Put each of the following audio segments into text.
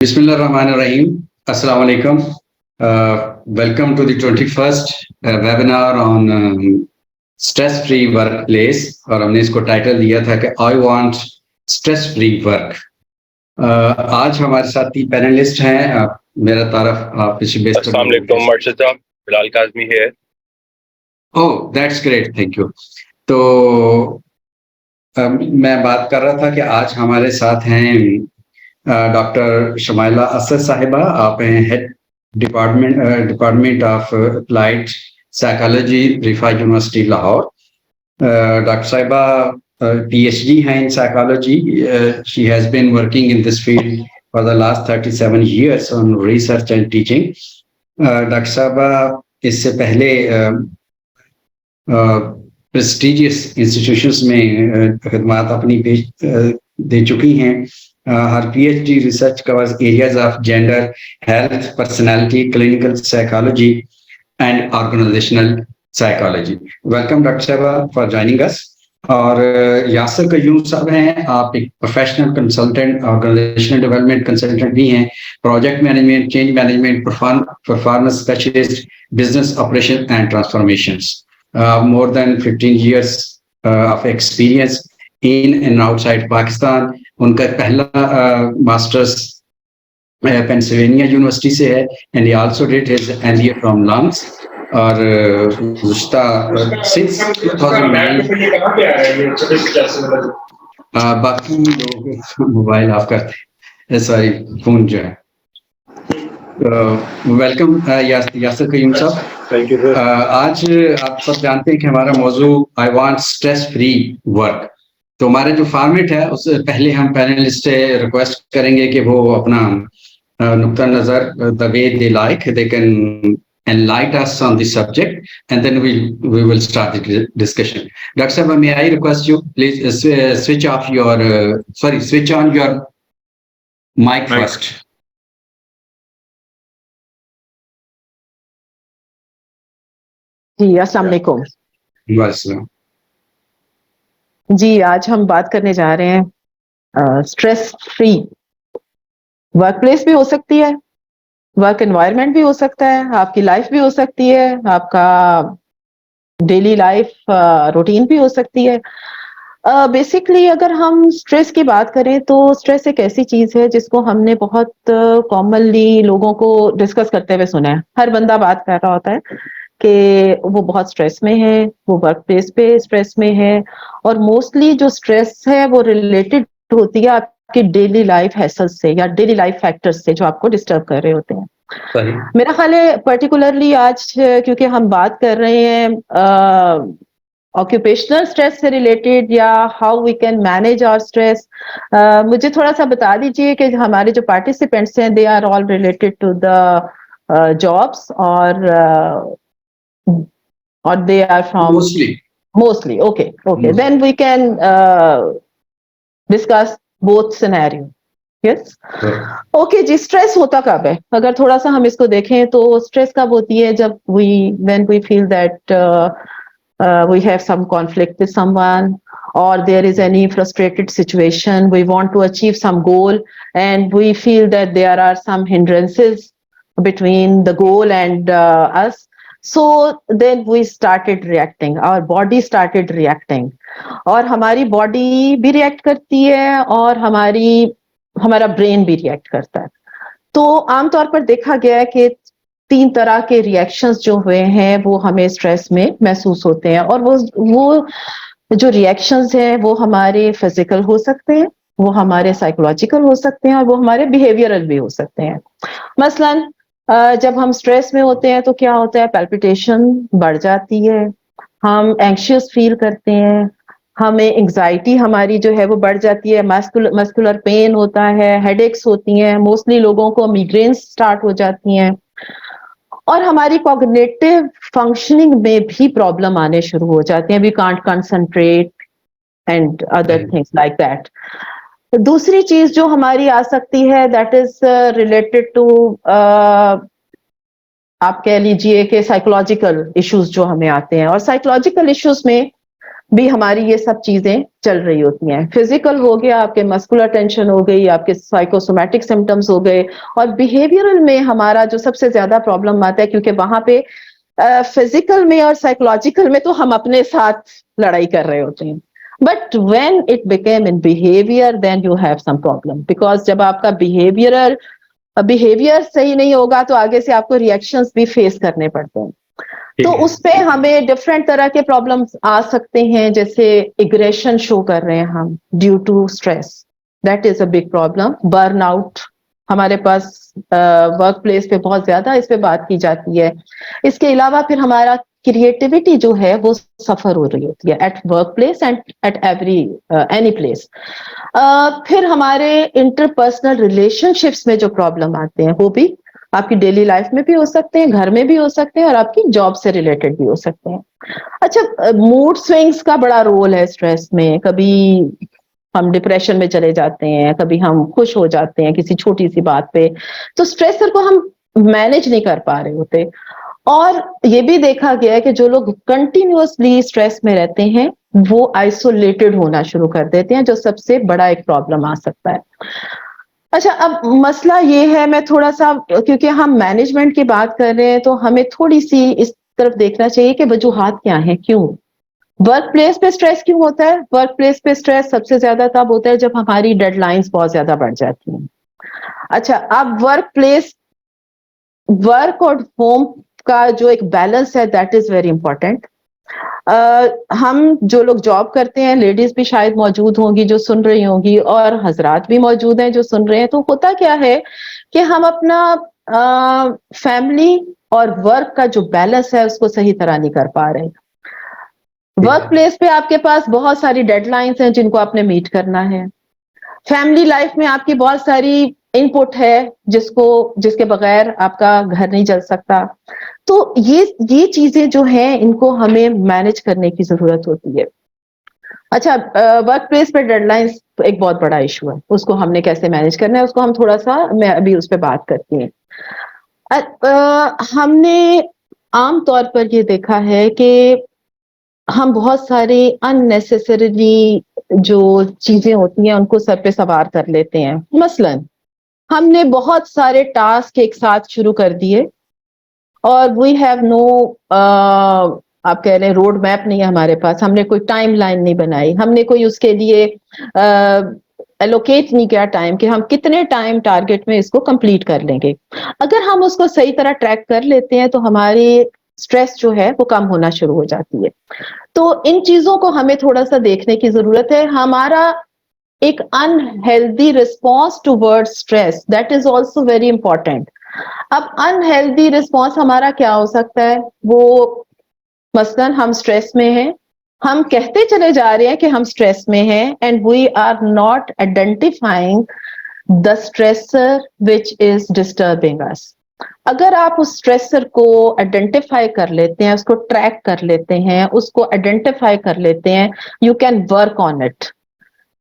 Bismillahirrahmanirrahim. Assalamu alaikum. Welcome to the 21st webinar on stress-free workplace. और हमने इसको title दिया था कि I want stress-free work. आज हमारे साथ 3 पैनलिस्ट हैं. मेरा तारफ आप पिछले अस्सलाम वालेकुम मर्शद साहब, बिलाल काज़मी है. Oh, that's great. Thank you. तो मैं बात कर रहा था कि आज हमारे साथ हैं डॉक्टर शमाइला असद साहिबा. आप हैं head department of applied psychology Riphah university Lahore. Doctor साहिबा PhD हैं in psychology. She has been working in this field for the last 37 years on research and teaching. Doctor साहिबा इससे पहले प्रेस्टिजियस इंस्टीट्यूशंस में खदमात अपनी दे चुकी हैं. Her PhD research covers areas of gender, health, personality, clinical psychology, and organizational psychology. Welcome, Dr. Saiba, for joining us. और यासर कयूम साहब हैं, आप एक professional consultant, organisational development consultant भी हैं, project management, change management, performance specialist, business operation and transformations. More than 15 years of experience in and outside Pakistan. उनका पहला masters Pennsylvania university से है and he also did his MBA from lungs. और since 2009 बाकी लोग mobile of करते हैं, sorry phone जो है. वेलकम यासर कयूम साहब. Thank you. आज आप सब जानते हैं कि हमारा मौजू I want stress free work. तो हमारे जो फॉर्मेट है उससे पहले हम पैनलिस्ट से रिक्वेस्ट करेंगे कि वो अपना नुक्ता नजर the way they like they can enlighten us on the subject and then we will start the discussion. Dr. Saiba, may I request you please switch on your mic first. जी अस्सलाम वालेकुम. जी आज हम बात करने जा रहे हैं स्ट्रेस फ्री वर्कप्लेस भी हो सकती है, वर्क एनवायरनमेंट भी हो सकता है, आपकी लाइफ भी हो सकती है, आपका डेली लाइफ रूटीन भी हो सकती है. बेसिकली अगर हम स्ट्रेस की बात करें तो स्ट्रेस एक ऐसी चीज है जिसको हमने बहुत कॉमनली लोगों को डिस्कस करते हुए सुना है. हर बंदा बात कर रहा होता है कि वो बहुत स्ट्रेस में है, वो वर्क प्लेस पे स्ट्रेस में है, और मोस्टली जो स्ट्रेस है वो रिलेटेड होती है आपकी डेली लाइफ हैसल्स से या डेली लाइफ फैक्टर्स से जो आपको डिस्टर्ब कर रहे होते हैं. मेरा ख्याल है पर्टिकुलरली आज क्योंकि हम बात कर रहे हैं ऑक्यूपेशनल स्ट्रेस से रिलेटेड या how we can manage our stress, मुझे थोड़ा सा बता दीजिए कि हमारे जो पार्टिसिपेंट्स हैं they are all related to the jobs or they are from mostly okay then we can discuss both scenario. yes okay ji. Stress होता कब है? अगर थोड़ा सा हम इसको देखें तो स्ट्रेस कब होती है जब when we feel that we have some conflict with someone or there is any frustrated situation, we want to achieve some goal and we feel that there are some hindrances between the goal and us. So then we started reacting, our body started reacting, और हमारी body भी react करती है और हमारा brain भी react करता है. तो आमतौर पर देखा गया है कि 3 तरह के रिएक्शंस जो हुए हैं वो हमें स्ट्रेस में महसूस होते हैं, और वो जो रिएक्शंस हैं वो हमारे फिजिकल हो सकते हैं, वो हमारे साइकोलॉजिकल हो सकते हैं, और वो हमारे बिहेवियरल भी हो सकते हैं. मसलन जब हम स्ट्रेस में होते हैं तो क्या होता है, पैल्पिटेशन बढ़ जाती है, हम एंग्शियस फील करते हैं, हमें एंग्जाइटी हमारी जो है वो बढ़ जाती है, मस्कुलर पेन होता है, हेडेक्स होती हैं, मोस्टली लोगों को माइग्रेन स्टार्ट हो जाती हैं, और हमारी कॉग्निटिव फंक्शनिंग में भी प्रॉब्लम आने शुरू हो जाती हैं. We can't concentrate and other things like that. दूसरी चीज जो हमारी आ सकती है दैट इज रिलेटेड टू आप कह लीजिए कि साइकोलॉजिकल इश्यूज जो हमें आते हैं, और साइकोलॉजिकल इश्यूज में भी हमारी ये सब चीजें चल रही होती हैं। फिजिकल हो गया, आपके मस्कुलर टेंशन हो गई, आपके साइकोसोमैटिक सिम्टम्स हो गए, और बिहेवियरल में हमारा जो सबसे ज्यादा प्रॉब्लम आता है, क्योंकि वहां पे फिजिकल में और साइकोलॉजिकल में तो हम अपने साथ लड़ाई कर रहे होते हैं, but when it became in behaviour then you have some problem, because जब आपका बिहेवियर सही नहीं होगा तो आगे से आपको रिएक्शंस भी फेस करने पड़ते हैं। ठीक तो है। उस पे हमें डिफरेंट तरह के प्रॉब्लम्स आ सकते हैं, जैसे एग्रेशन शो कर रहे हैं हम due to stress, that is a big problem. Burnout हमारे पास वर्क प्लेस पे बहुत ज्यादा इस पे बात की जाती है। इसके अलावा फिर हमारा क्रिएटिविटी जो है वो सफर हो रही होती है at work place and at every any place. फिर हमारे इंटरपर्सनल रिलेशनशिप्स में जो प्रॉब्लम आते हैं वो भी आपकी डेली लाइफ में भी हो सकते हैं, घर में भी हो सकते हैं, और आपकी जॉब से रिलेटेड भी हो सकते हैं। अच्छा, मूड स्विंग्स का बड़ा रोल है स्ट्रेस में। कभी हम डिप्रेशन में चले जाते हैं, कभी हम खुश हो जाते हैं किसी छोटी सी बात पे, तो स्ट्रेसर को हम मैनेज नहीं कर पा रहे होते। और ये भी देखा गया है कि जो लोग कंटिन्यूअसली स्ट्रेस में रहते हैं वो आइसोलेटेड होना शुरू कर देते हैं, जो सबसे बड़ा एक प्रॉब्लम आ सकता है। अच्छा, अब मसला ये है, मैं थोड़ा सा, क्योंकि हम मैनेजमेंट की बात कर रहे हैं तो हमें थोड़ी सी इस तरफ देखना चाहिए कि वजूहात क्या हैं, क्यों वर्क प्लेस पे स्ट्रेस क्यों होता है। वर्क प्लेस पे स्ट्रेस सबसे ज्यादा तब होता है जब हमारी डेडलाइंस बहुत ज्यादा बढ़ जाती हैं। अच्छा, अब वर्क और होम का जो एक बैलेंस है दैट इज वेरी इंपॉर्टेंट। हम जो लोग जॉब करते हैं, लेडीज भी शायद मौजूद होंगी जो सुन रही होंगी, और हजरात भी मौजूद हैं जो सुन रहे हैं, तो होता क्या है कि हम अपना फैमिली और वर्क का जो बैलेंस है उसको सही तरह नहीं कर पा रहे। वर्क प्लेस पे आपके पास बहुत सारी डेडलाइंस हैं जिनको आपने मीट करना है। फैमिली लाइफ में आपकी बहुत सारी इनपुट है जिसके बगैर आपका घर नहीं चल सकता। तो ये चीजें जो हैं इनको हमें मैनेज करने की जरूरत होती है। अच्छा, वर्क प्लेस पे डेडलाइंस एक बहुत बड़ा इशू है, उसको हमने कैसे मैनेज करना है उसको हम थोड़ा सा, मैं अभी उस पर बात करती हूँ। हमने आम तौर पर ये देखा है कि हम बहुत सारे अननेसेसरीली जो चीजें होती हैं उनको सर पे सवार कर लेते हैं। मसलन हमने बहुत सारे टास्क एक साथ शुरू कर दिए और वी हैव नो, आप कह रहे हैं रोड मैप नहीं है हमारे पास, हमने कोई टाइम लाइन नहीं बनाई, हमने कोई उसके लिए एलोकेट नहीं किया टाइम कि हम कितने टाइम टारगेट में इसको कंप्लीट कर लेंगे। अगर हम उसको सही तरह ट्रैक कर लेते हैं तो हमारी स्ट्रेस जो है वो कम होना शुरू हो जाती है। तो इन चीजों को हमें थोड़ा सा देखने की जरूरत है। हमारा एक unhealthy response toward stress, that is also very important. अब अनहेल्दी रिस्पॉन्स हमारा क्या हो सकता है, वो मसलन हम स्ट्रेस में हैं, हम कहते चले जा रहे हैं कि हम स्ट्रेस में हैं and we are not identifying the stressor which is disturbing us. अगर आप उस स्ट्रेसर को आइडेंटिफाई कर लेते हैं, उसको ट्रैक कर लेते हैं, उसको आइडेंटिफाई कर लेते हैं, you can work on it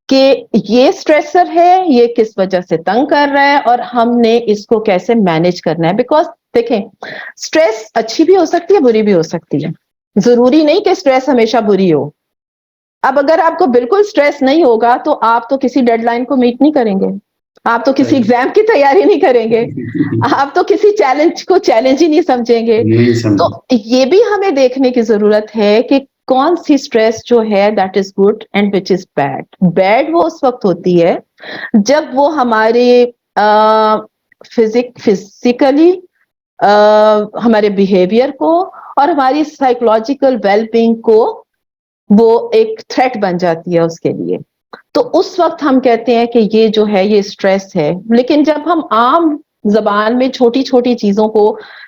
कि ये स्ट्रेसर है, ये किस वजह से तंग कर रहा है और हमने इसको कैसे मैनेज करना है। बिकॉज देखें, स्ट्रेस अच्छी भी हो सकती है, बुरी भी हो सकती है, जरूरी नहीं कि स्ट्रेस हमेशा बुरी हो। अब अगर आपको बिल्कुल स्ट्रेस नहीं होगा तो आप तो किसी डेडलाइन को मीट नहीं करेंगे, आप तो किसी एग्जाम की तैयारी नहीं करेंगे, आप तो किसी चैलेंज को चैलेंज ही नहीं समझेंगे। तो ये भी हमें देखने की जरूरत है कि कौन सी स्ट्रेस जो है that is good and which is bad. Bad वो उस वक्त होती है जब वो हमारे फिजिकली हमारे बिहेवियर को और हमारी साइकोलॉजिकल वेलबींग को वो एक थ्रेट बन जाती है उसके लिए, तो उस वक्त हम कहते हैं कि ये जो है ये स्ट्रेस है। लेकिन जब हम आम जबान में छोटी छोटी चीजों को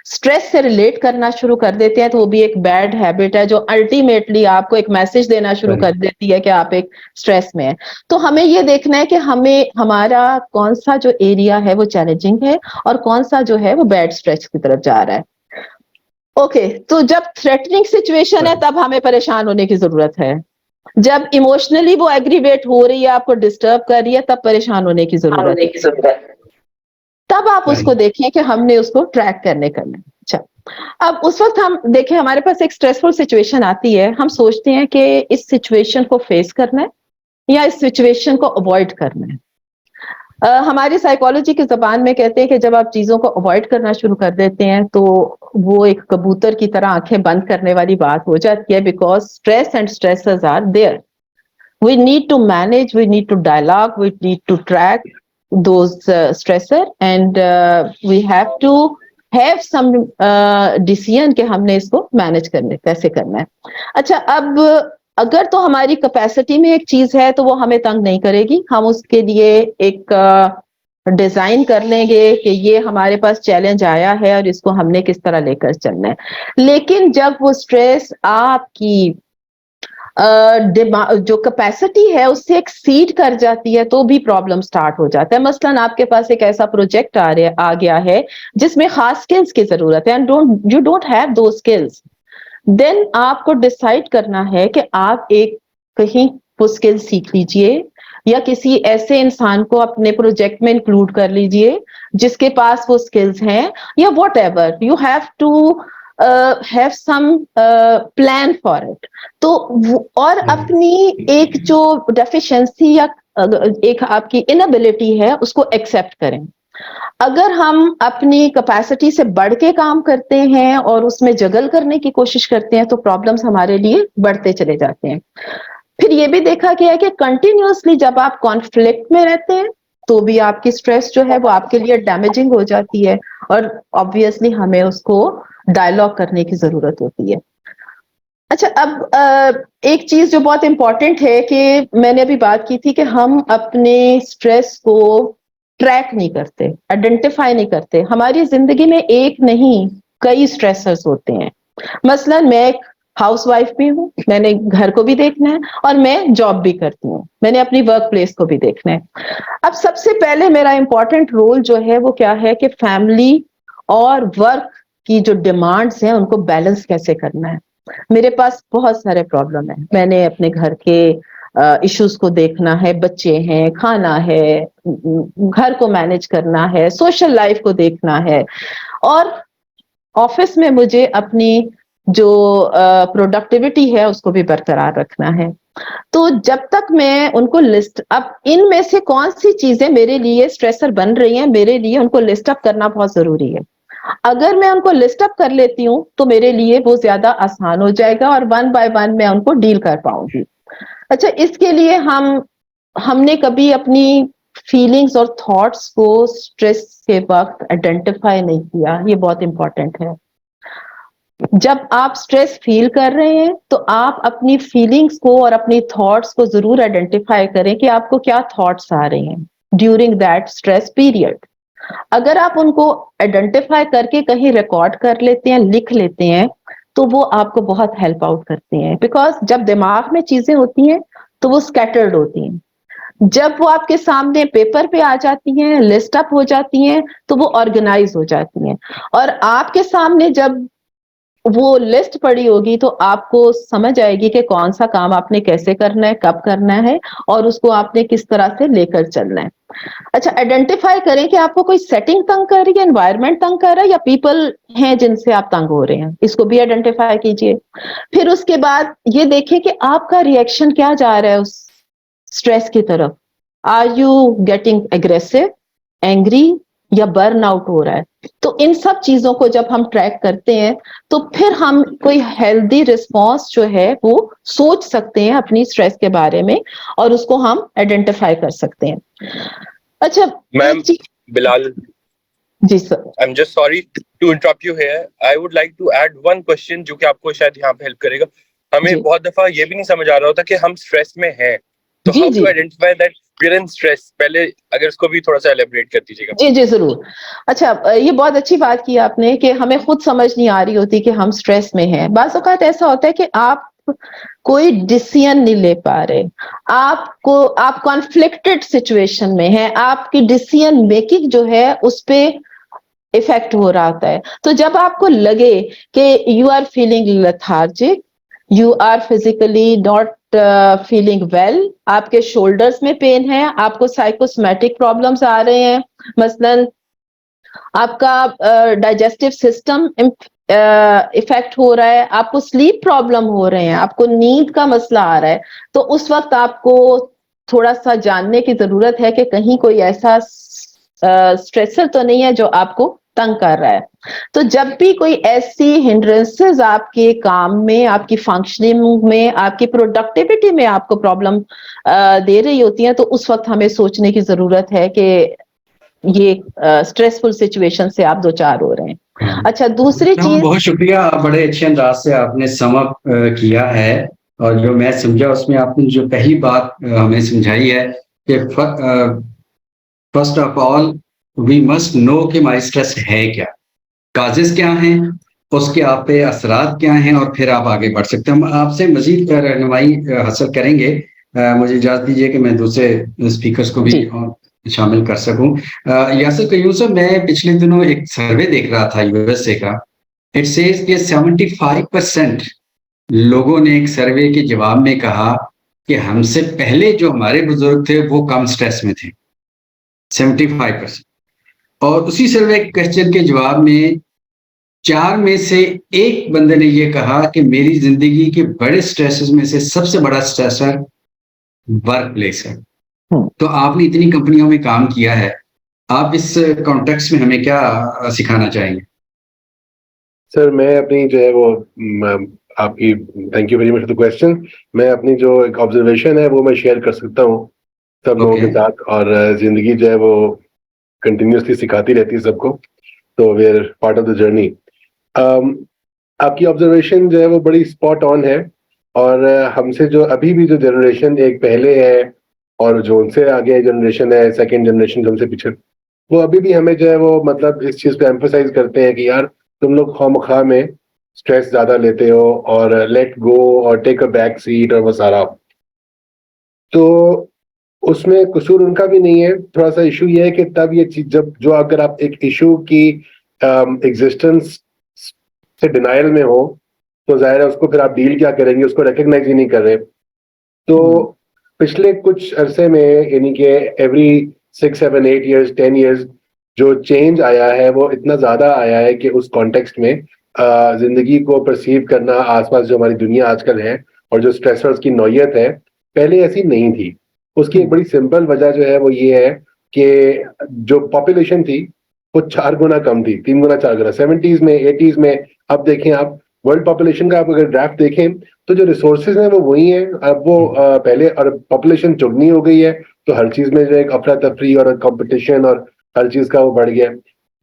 स्ट्रेस से रिलेट करना शुरू कर देते हैं तो वो भी एक बैड हैबिट है जो अल्टीमेटली आपको एक मैसेज देना शुरू कर देती है कि आप एक स्ट्रेस में हैं। तो हमें ये देखना है कि हमें हमारा कौन सा जो एरिया है वो चैलेंजिंग है और कौन सा जो है वो बैड स्ट्रेस की तरफ जा रहा है। ओके, तो जब थ्रेटनिंग सिचुएशन है तब हमें परेशान होने की जरूरत है। जब इमोशनली वो एग्रीवेट हो रही है, आपको डिस्टर्ब कर रही है, तब परेशान होने की जरूरत है। तब आप उसको देखें कि हमने उसको ट्रैक करने करना है। अच्छा, अब उस वक्त हम देखें, हमारे पास एक स्ट्रेसफुल सिचुएशन आती है, हम सोचते हैं कि इस सिचुएशन को फेस करना है या इस सिचुएशन को अवॉइड करना है। हमारी साइकोलॉजी की जबान में कहते हैं कि जब आप चीजों को अवॉइड करना शुरू कर देते हैं तो वो एक कबूतर की तरह आंखें बंद करने वाली बात हो जाती है, because stress and stressors are there. We need to manage, we need to dialogue, we need to track those stressor, and we have to have some decision कि हमने इसको मैनेज करने कैसे करना है. अच्छा, अब अगर तो हमारी कैपेसिटी में एक चीज है तो वो हमें तंग नहीं करेगी, हम उसके लिए एक डिजाइन कर लेंगे कि ये हमारे पास चैलेंज आया है और इसको हमने किस तरह लेकर चलना है. लेकिन जब वो स्ट्रेस आपकी जो कैपेसिटी है उससे एक्सीड कर जाती है तो भी प्रॉब्लम स्टार्ट हो जाता है. मसलन आपके पास एक ऐसा प्रोजेक्ट आ गया है जिसमें खास स्किल्स की जरूरत है, एंड यू डोंट हैव दो स्किल्स, देन आपको डिसाइड करना है कि आप एक कहीं वो स्किल सीख लीजिए या किसी ऐसे इंसान को अपने प्रोजेक्ट में इंक्लूड कर लीजिए जिसके पास वो स्किल्स हैं, या whatever you have to have some plan for it. तो और अपनी एक जो डेफिशिएंसी या एक आपकी इनएबिलिटी है उसको एक्सेप्ट करें. अगर हम अपनी कैपेसिटी से बढ़ के काम करते हैं और उसमें जगल करने की कोशिश करते हैं तो प्रॉब्लम्स हमारे लिए बढ़ते चले जाते हैं. फिर ये भी देखा गया है कि कंटिन्यूअसली जब आप कॉन्फ्लिक्ट में रहते हैं तो भी आपकी स्ट्रेस जो है वो आपके लिए डैमेजिंग हो जाती है, और ऑब्वियसली हमें उसको डायलॉग करने की जरूरत होती है. अच्छा, अब एक चीज जो बहुत इंपॉर्टेंट है कि मैंने अभी बात की थी कि हम अपने स्ट्रेस को ट्रैक नहीं करते, आइडेंटिफाई नहीं करते. हमारी जिंदगी में एक नहीं कई स्ट्रेसर्स होते हैं. मसलन मैं एक हाउसवाइफ भी हूँ, मैंने घर को भी देखना है और मैं जॉब भी करती हूँ, मैंने अपनी वर्क प्लेस को भी देखना है. अब सबसे पहले मेरा इंपॉर्टेंट रोल जो है वो क्या है कि फैमिली और वर्क की जो डिमांड्स हैं उनको बैलेंस कैसे करना है. मेरे पास बहुत सारे प्रॉब्लम है, मैंने अपने घर के इश्यूज को देखना है, बच्चे हैं, खाना है, घर को मैनेज करना है, सोशल लाइफ को देखना है, और ऑफिस में मुझे अपनी जो प्रोडक्टिविटी है उसको भी बरकरार रखना है. तो जब तक मैं उनको लिस्ट, अब इनमें से कौन सी चीजें मेरे लिए स्ट्रेसर बन रही हैं, मेरे लिए उनको लिस्ट अप करना बहुत जरूरी है. अगर मैं उनको लिस्ट अप कर लेती हूँ तो मेरे लिए वो ज्यादा आसान हो जाएगा और वन बाय वन मैं उनको डील कर पाऊंगी. अच्छा, इसके लिए हमने कभी अपनी फीलिंग्स और थॉट्स को स्ट्रेस के वक्त आइडेंटिफाई नहीं किया, ये बहुत इंपॉर्टेंट है. जब आप स्ट्रेस फील कर रहे हैं तो आप अपनी फीलिंग्स को और अपनी थॉट्स को जरूर आइडेंटिफाई करें कि आपको क्या थॉट्स आ रहे हैं ड्यूरिंग दैट स्ट्रेस पीरियड. अगर आप उनको आइडेंटिफाई करके कहीं रिकॉर्ड कर लेते हैं, लिख लेते हैं, तो वो आपको बहुत हेल्प आउट करते हैं. बिकॉज जब दिमाग में चीजें होती हैं तो वो स्कैटर्ड होती हैं, जब वो आपके सामने पेपर पे आ जाती हैं, लिस्ट अप हो जाती हैं, तो वो ऑर्गेनाइज हो जाती हैं. और आपके सामने जब वो लिस्ट पड़ी होगी तो आपको समझ आएगी कि कौन सा काम आपने कैसे करना है, कब करना है, और उसको आपने किस तरह से लेकर चलना है. अच्छा, आइडेंटिफाई करें कि आपको कोई सेटिंग तंग कर रही है, एनवायरनमेंट तंग कर रहा है, या पीपल हैं जिनसे आप तंग हो रहे हैं, इसको भी आइडेंटिफाई कीजिए. फिर उसके बाद ये देखें कि आपका रिएक्शन क्या जा रहा है उस स्ट्रेस की तरफ. Are you getting aggressive, angry, या बर्न आउट हो रहा है. तो इन सब चीजों को जब हम ट्रैक करते हैं तो फिर हम कोई हेल्दी रिस्पॉन्स जो है वो सोच सकते हैं अपनी स्ट्रेस के बारे में, और उसको हम आइडेंटिफाई कर सकते हैं. अच्छा ma'am, Bilal ji sir, I am just sorry to interrupt you here. I would like to add one question जो कि आपको शायद यहाँ पे हेल्प करेगा. हमें बहुत दफा ये भी नहीं समझ आ रहा होता कि हम स्ट्रेस में हैं, तो how to identify that we are in stress. पहले अगर इसको भी थोड़ा सा एलेबरेट कर दीजिएगा. जी जी जरूर. अच्छा, ये बहुत अच्छी बात की आपने कि हमें खुद समझ नहीं आ रही होती कि हम स्ट्रेस में हैं. बाज़ औक़ात ऐसा होता है कि आप कोई डिसीजन नहीं ले पा रहे, आप कॉन्फ्लिक्टेड सिचुएशन में हैं, आपकी डिसीजन मेकिंग जो है उस पे इफेक्ट हो रहा होता है. तो जब आपको लगे कि you are feeling lethargic, you are physically not feeling well, आपके शोल्डर्स में पेन है, आपको साइकोसोमैटिक प्रॉब्लम्स आ रहे हैं, मसलन आपका डाइजेस्टिव सिस्टम इफेक्ट हो रहा है, आपको स्लीप प्रॉब्लम हो रहे हैं, आपको नींद का मसला आ रहा है, तो उस वक्त आपको थोड़ा सा जानने की जरूरत है कि कहीं कोई ऐसा स्ट्रेसर तो नहीं है जो आपको तंग कर रहा है। तो जब भी कोई ऐसी हिंड्रेंसेस आपके काम में, आपकी फंक्शनिंग में, आपकी प्रोडक्टिविटी में आपको प्रॉब्लम दे रही होती है, तो उस वक्त हमें सोचने की जरूरत है कि ये स्ट्रेसफुल सिचुएशन से आप दो चार हो रहे हैं। अच्छा, दूसरी चीज, बहुत शुक्रिया, आप बड़े अच्छे अंदाज से आपने सम अप किया है, और जो मैं समझा उसमें आपने जो पहली बात हमें समझाई है कि first of all we must know कि माई स्ट्रेस है क्या, काजेस क्या हैं, उसके आप पे असरात क्या हैं, और फिर आप आगे बढ़ सकते हैं। हम आपसे मजीद रहनुमाई हासिल करेंगे। मुझे इजाजत दीजिए कि मैं दूसरे स्पीकर्स को भी शामिल कर सकूं। यासिर कयूम साहब, मैं पिछले दिनों एक सर्वे देख रहा था यूएसए का। इट सेज कि 75% लोगों ने एक सर्वे के जवाब में कहा कि हमसे पहले जो हमारे बुजुर्ग थे वो कम स्ट्रेस में थे, 75%। और उसी सर्वे क्वेश्चन के जवाब में 4 में से 1 बंदे ने ये कहा कि मेरी जिंदगी के बड़े स्ट्रेसेस में से सबसे बड़ा स्ट्रेसर वर्क प्लेस है। तो आपने इतनी कंपनियों में काम किया है, आप इस कॉन्टेक्स्ट में हमें क्या सिखाना चाहेंगे? सर, मैं अपनी जो है वो आपकी thank you very much for the question. मैं अपनी जो एक ऑब्जर्वेशन है वो मैं शेयर कर सकता हूँ सब लोगों के साथ, और जिंदगी जो है वो कंटिन्यूसली सिखाती रहती है सबको, तो we are part of the journey. आपकी ऑब्जर्वेशन जो है वो बड़ी स्पॉट ऑन है, और हमसे जो अभी भी जो जनरेशन एक पहले है और जो उनसे आगे जनरेशन है, सेकेंड जनरेशन हमसे पीछे, वो अभी भी हमें जो है वो मतलब इस चीज पे एम्फोसाइज करते हैं कि यार तुम लोग खामखा में स्ट्रेस ज्यादा लेते हो, और लेट गो और टेक अ बैक सीट और वो सारा। तो उसमें कसूर उनका भी नहीं है। थोड़ा सा इशू ये है कि तब ये चीज जब जो अगर आप एक इशू की एग्जिस्टेंस से डिनायल में हो, तो जाहिर है उसको फिर आप डील क्या करेंगे, उसको रिकग्नाइज ही नहीं कर रहे। तो पिछले कुछ अरसे में, यानी कि एवरी 6, 7, 8 ईयर्स, 10 ईयर्स, जो चेंज आया है वो इतना ज्यादा आया है कि उस कॉन्टेक्स्ट में जिंदगी को परसीव करना, आसपास जो हमारी दुनिया आजकल है और जो स्ट्रेसर्स की नौयत है, पहले ऐसी नहीं थी। उसकी एक बड़ी सिंपल वजह जो है वो ये है कि जो पॉपुलेशन थी वो 4 गुना कम थी, 3 गुना 4 गुना 70s में, 80s में। अब देखें आप वर्ल्ड पॉपुलेशन का, आप अगर ग्राफ देखें तो जो रिसोर्सेज हैं वो वही हैं। अब वो पहले, और पॉपुलेशन चौगुनी हो गई है, तो हर चीज में जो एक अफरा तफरी और कंपटीशन और हर चीज का वो बढ़ गया।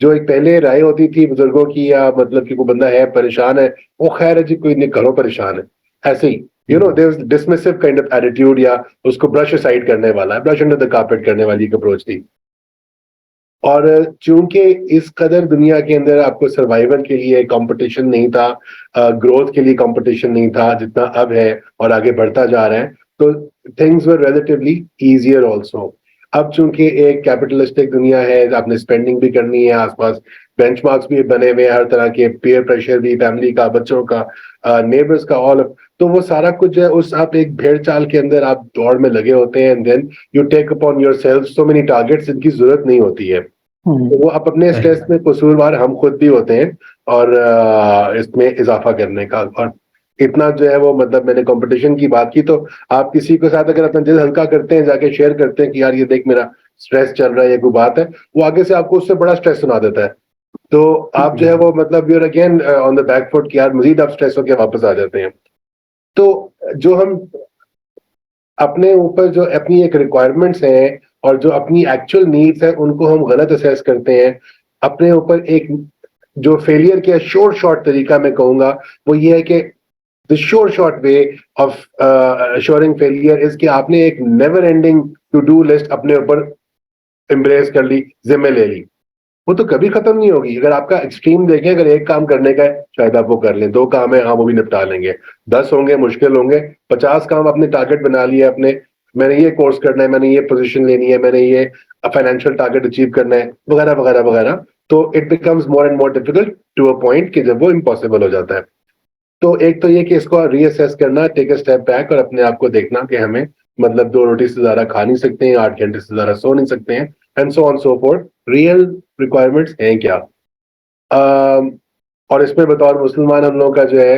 जो एक पहले राय होती थी बुजुर्गों की, या मतलब कि कोई बंदा है परेशान है, वो खैर है जी, कोई नहीं, घरों परेशान है, ऐसे ही there is dismissive kind of attitude, या उसको ब्रश असाइड करने वाला है, ब्रश अंडर द कार्पेट करने वाली एक अप्रोच थी। और चूंकि इस कदर दुनिया के अंदर आपको सर्वाइवल के लिए कंपटीशन नहीं था, ग्रोथ के लिए कंपटीशन नहीं था जितना अब है, और आगे बढ़ता जा रहा है, तो things were relatively easier also. अब चूंकि एक कैपिटलिस्टिक दुनिया है, आपने स्पेंडिंग भी करनी है, आसपास बेंचमार्क्स भी बने हुए हैं हर तरह के, पीयर प्रेशर भी, फैमिली का, बच्चों का, नेबर्स का, ऑल, तो वो सारा कुछ जो है उस आप एक भेड़ चाल के अंदर आप दौड़ में लगे होते हैं, and then you take upon yourself so many targets जिनकी जरूरत नहीं होती है। तो वो आप अपने स्ट्रेस में कसूरवार हम खुद भी होते हैं, और इसमें इजाफा करने का। और इतना जो है वो मतलब मैंने कंपटीशन की बात की, तो आप किसी के साथ अगर अपना दिल हल्का करते हैं, जाके शेयर करते हैं कि यार ये देख मेरा स्ट्रेस चल रहा है, ये कोई बात है, वो आगे से आपको उससे बड़ा स्ट्रेस सुना देता है। तो आप जो है वो मतलब you're again on the back foot कि यार मजीद आप स्ट्रेस होकर वापस आ जाते हैं। तो जो हम अपने ऊपर जो अपनी एक रिक्वायरमेंट्स हैं और जो अपनी एक्चुअल नीड्स हैं, उनको हम गलत असेस करते हैं। अपने ऊपर एक जो फेलियर का शॉर्ट तरीका मैं कहूंगा वो ये है कि the short way of assuring failure is कि आपने एक never ending to do list अपने ऊपर एम्ब्रेस कर ली, जिम्मे ले ली। वो तो कभी खत्म नहीं होगी। अगर आपका एक्सट्रीम देखें, अगर एक काम करने का है शायद आप वो कर लें, 2 काम है हाँ वो भी निपटा लेंगे, 10 होंगे मुश्किल होंगे, 50 काम आपने टारगेट बना लिया अपने, मैंने ये कोर्स करना है, मैंने ये पोजीशन लेनी है, मैंने ये फाइनेंशियल टारगेट अचीव करना है, वगैरह वगैरह वगैरह, तो it becomes more and more difficult to a point कि जब वो इम्पॉसिबल हो जाता है। तो एक तो ये कि इसको रीअसेस करना, टेक अ स्टेप बैक, और अपने आप को देखना कि हमें मतलब 2 रोटी से ज्यादा खा नहीं सकते हैं, 8 घंटे से ज्यादा सो नहीं सकते हैं, and so on so fourth. Real requirements हैं क्या? और इसमें बतौर मुसलमान हम लोगों का जो है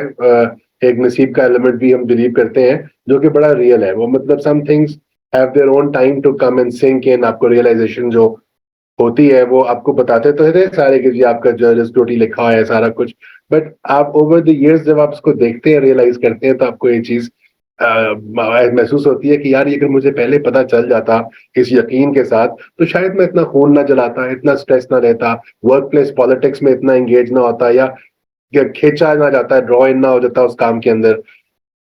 एक नसीब का एलिमेंट भी हम बिलीव करते हैं, जो कि बड़ा रियल है। वो मतलब some things have their own time to come and sink in. आपको रियलाइजेशन जो होती है वो आपको बताते तो है सारे कि जी आपका जर्नलिस्ट ड्यूटी लिखा है सारा कुछ, बट आप ओवर द इयर्स जब आप इसको देखते हैं, रियलाइज करते हैं, तो आपको ये चीज महसूस होती है कि यार ये अगर मुझे पहले पता चल जाता इस यकीन के साथ, तो शायद मैं इतना खून ना जलाता, इतना स्ट्रेस ना रहता, वर्क प्लेस पॉलिटिक्स में इतना एंगेज ना होता, या खींचा ना जाता, ड्रॉ इन ना हो जाता उस काम के अंदर।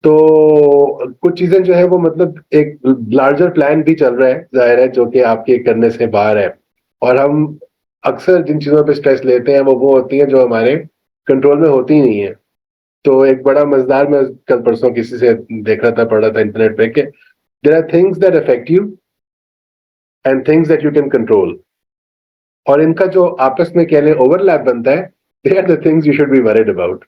तो कुछ चीजें जो है वो मतलब एक लार्जर प्लान भी चल रहा है, जाहिर है, जो कि आपके करने से बाहर है। और हम अक्सर जिन चीजों पे स्ट्रेस लेते हैं वो होती हैं जो हमारे कंट्रोल में होती ही नहीं है। तो एक बड़ा मजेदार, मैं कल परसों किसी से देख रहा था, पढ़ रहा था इंटरनेट पे, कि there are things that affect you and things that you can control, और इनका जो आपस में कह लें ओवरलैप बनता है, they are the things you should be worried about.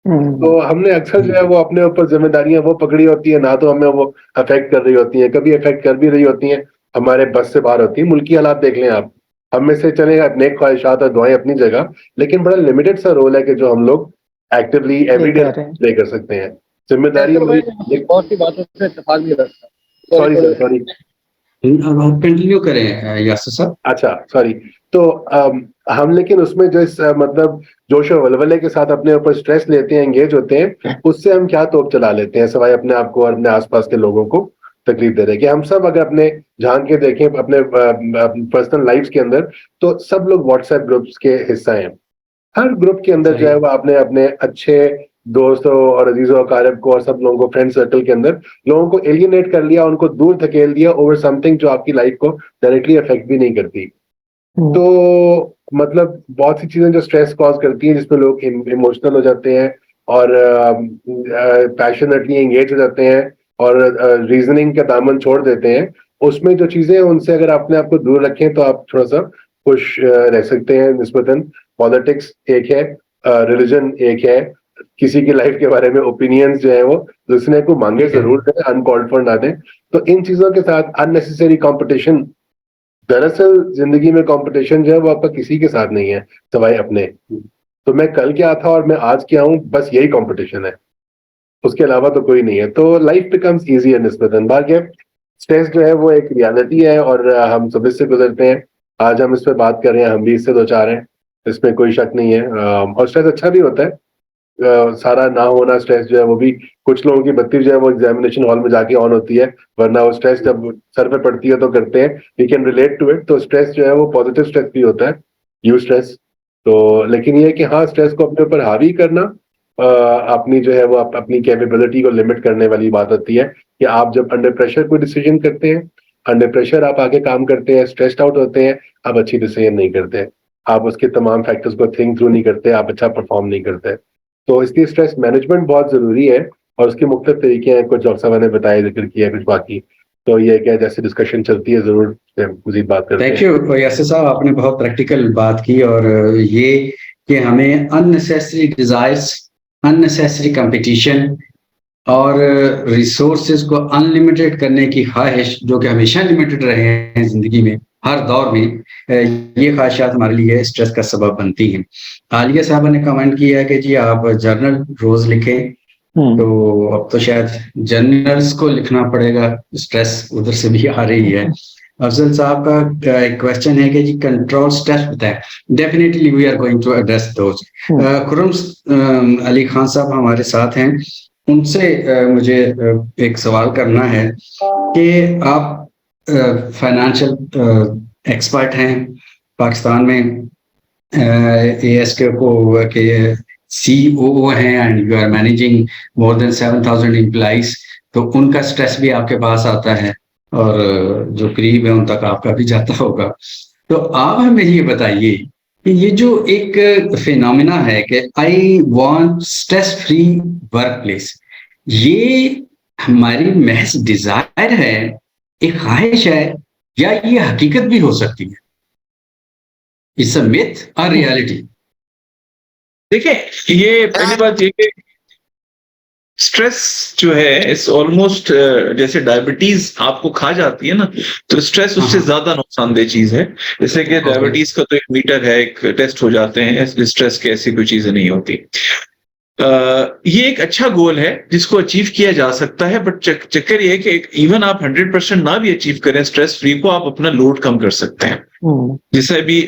तो हमने अक्सर जो है वो अपने ऊपर जिम्मेदारियां वो पकड़ी होती है, ना तो हमें वो अफेक्ट कर रही होती है, कभी अफेक्ट कर भी रही होती हैं, हमारे बस से बाहर होती है। मुल्की हालात देख लें आप, हम में से चलेगा नेक ख्वाहिशात और दुआएं अपनी जगह, लेकिन बड़ा लिमिटेड सा रोल है कि जो हम लोग एक्टिवली एवरीडे कर रहे हैं। प्ले कर सकते हैं। जिम्मेदारी हमारी, बहुत सी बातों से इत्तेफाक नहीं रखता। सॉरी सर, सॉरी, अब आप कंटिन्यू करें यासर साहब। अच्छा सॉरी। तो हम लेकिन उसमें जो मतलब जोश और वलवले के साथ अपने ऊपर स्ट्रेस लेते हैं, एंगेज होते हैं, उससे हम क्या तोप चला लेते हैं सवाए अपने आप को और अपने आसपास के लोगों को तकलीफ दे रहे। कि हम सब अगर अपने झांक के देखें अपने पर्सनल लाइफ्स के अंदर, तो सब लोग व्हाट्सएप ग्रुप्स के हिस्सा हैं। हर ग्रुप के अंदर जो है वो आपने अपने अच्छे दोस्तों और अजीजों अकारब को और सब लोगों को, फ्रेंड सर्कल के अंदर लोगों को एलियनेट कर लिया, उनको दूर धकेल दिया ओवर समथिंग जो आपकी लाइफ को डायरेक्टली अफेक्ट भी नहीं करती। तो मतलब बहुत सी चीजें जो स्ट्रेस कॉज करती हैं, जिसमें लोग इमोशनल हो जाते हैं और पैशनेटली एंगेज हो जाते हैं और रीजनिंग का दामन छोड़ देते हैं, उसमें जो चीजें हैं उनसे अगर अपने आप को दूर रखें तो आप थोड़ा सा खुश रह सकते हैं निस्बतन। पॉलिटिक्स एक है, रिलीजन एक है, किसी की लाइफ के बारे में ओपिनियंस जो है वो दूसरे को मांगे जरूर दें, अनकॉल्ड फॉर ना दें। तो इन चीजों के साथ अननेसेसरी कंपटीशन, दरअसल जिंदगी में कंपटीशन जो है वो आपका किसी के साथ नहीं है सवाए अपने। तो मैं कल क्या था और मैं आज क्या हूं, बस यही कंपटीशन है, उसके अलावा तो कोई नहीं है। तो लाइफ बिकम्स ईजियर निस्बतन। बाकी स्ट्रेस जो है वो एक रियलिटी है और हम सब इससे गुजरते हैं। आज हम इस पर बात कर रहे हैं, हम भी इससे दो चार हैं, इसमें कोई शक नहीं है। और स्ट्रेस अच्छा भी होता है, सारा ना होना स्ट्रेस जो है वो भी, कुछ लोगों की बत्ती जो है वो एग्जामिनेशन हॉल में जाके ऑन होती है, वरना वो स्ट्रेस जब सर पे पड़ती है तो करते हैं, we can relate to it. तो स्ट्रेस जो है वो पॉजिटिव स्ट्रेस भी होता है, यू स्ट्रेस। तो लेकिन ये है कि हाँ, स्ट्रेस को अपने ऊपर हावी करना अपनी जो है वो अपनी कैपेबिलिटी को लिमिट करने वाली बात होती है। कि आप जब अंडर प्रेशर कोई डिसीजन करते हैं, अंडर प्रेशर आप आगे काम करते हैं, स्ट्रेस्ड आउट होते हैं, आप अच्छी डिसीजन नहीं करते, आप उसके तमाम फैक्टर्स को थिंक थ्रू नहीं करते, आप अच्छा परफॉर्म नहीं करते। तो इसलिए स्ट्रेस मैनेजमेंट बहुत जरूरी है और उसके मुख्तलिफ तरीके हैं, कुछ डॉक्टर साहब ने बताया, जिक्र किया, कुछ बाकी। तो ये क्या, जैसे डिस्कशन चलती है जरूर मजीद बात करते हैं। थैंक यू यासर साहब, आपने बहुत प्रैक्टिकल बात की। और ये कि हमें अननेसेसरी डिजायर्स, अननेसेसरी कंपटीशन और रिसोर्सेज को अनलिमिटेड करने की ख्वाहिश, जो कि हमेशा लिमिटेड रहे हैं जिंदगी में हर दौर में, ये ख्वाहिशात हमारे लिए स्ट्रेस का सबब बनती हैं। आलिया साहब ने कमेंट किया है कि जी आप जर्नल रोज लिखें, तो अब तो शायद जर्नल्स को लिखना पड़ेगा, स्ट्रेस उधर से भी आ रही है। अफजल साहब का एक क्वेश्चन है कि जी कंट्रोल स्ट्रेस बताएं। Definitely we are going to address those. Khurram Ali Khan साहब हमारे साथ हैं, उनसे मुझे एक सवाल करना है कि आप फाइनेंशियल एक्सपर्ट हैं पाकिस्तान में, ASK के CEO हैं and you are managing more than 7,000 employees, तो उनका स्ट्रेस भी आपके पास आता है और जो करीब है उन तक आपका भी जाता होगा। तो आप हमें ये बताइए कि ये जो एक फिनोमिना है कि I want stress free work place, ये हमारी महज डिजायर है, एक ख्वाहिश है, या ये हकीकत भी हो सकती है? इट्स अ मिथ और रियलिटी? देखिए, ये पहली बात ये कि स्ट्रेस जो है इस ऑलमोस्ट जैसे डायबिटीज आपको खा जाती है ना, तो स्ट्रेस उससे ज्यादा नुकसानदेह चीज है। जैसे कि डायबिटीज का तो एक मीटर है, एक टेस्ट हो जाते हैं, स्ट्रेस की ऐसी कोई चीजें नहीं होती। ये एक अच्छा गोल है जिसको अचीव किया जा सकता है, बट चक्कर ये है कि इवन आप 100% ना भी अचीव करें स्ट्रेस फ्री को, आप अपना लोड कम कर सकते हैं। जैसे अभी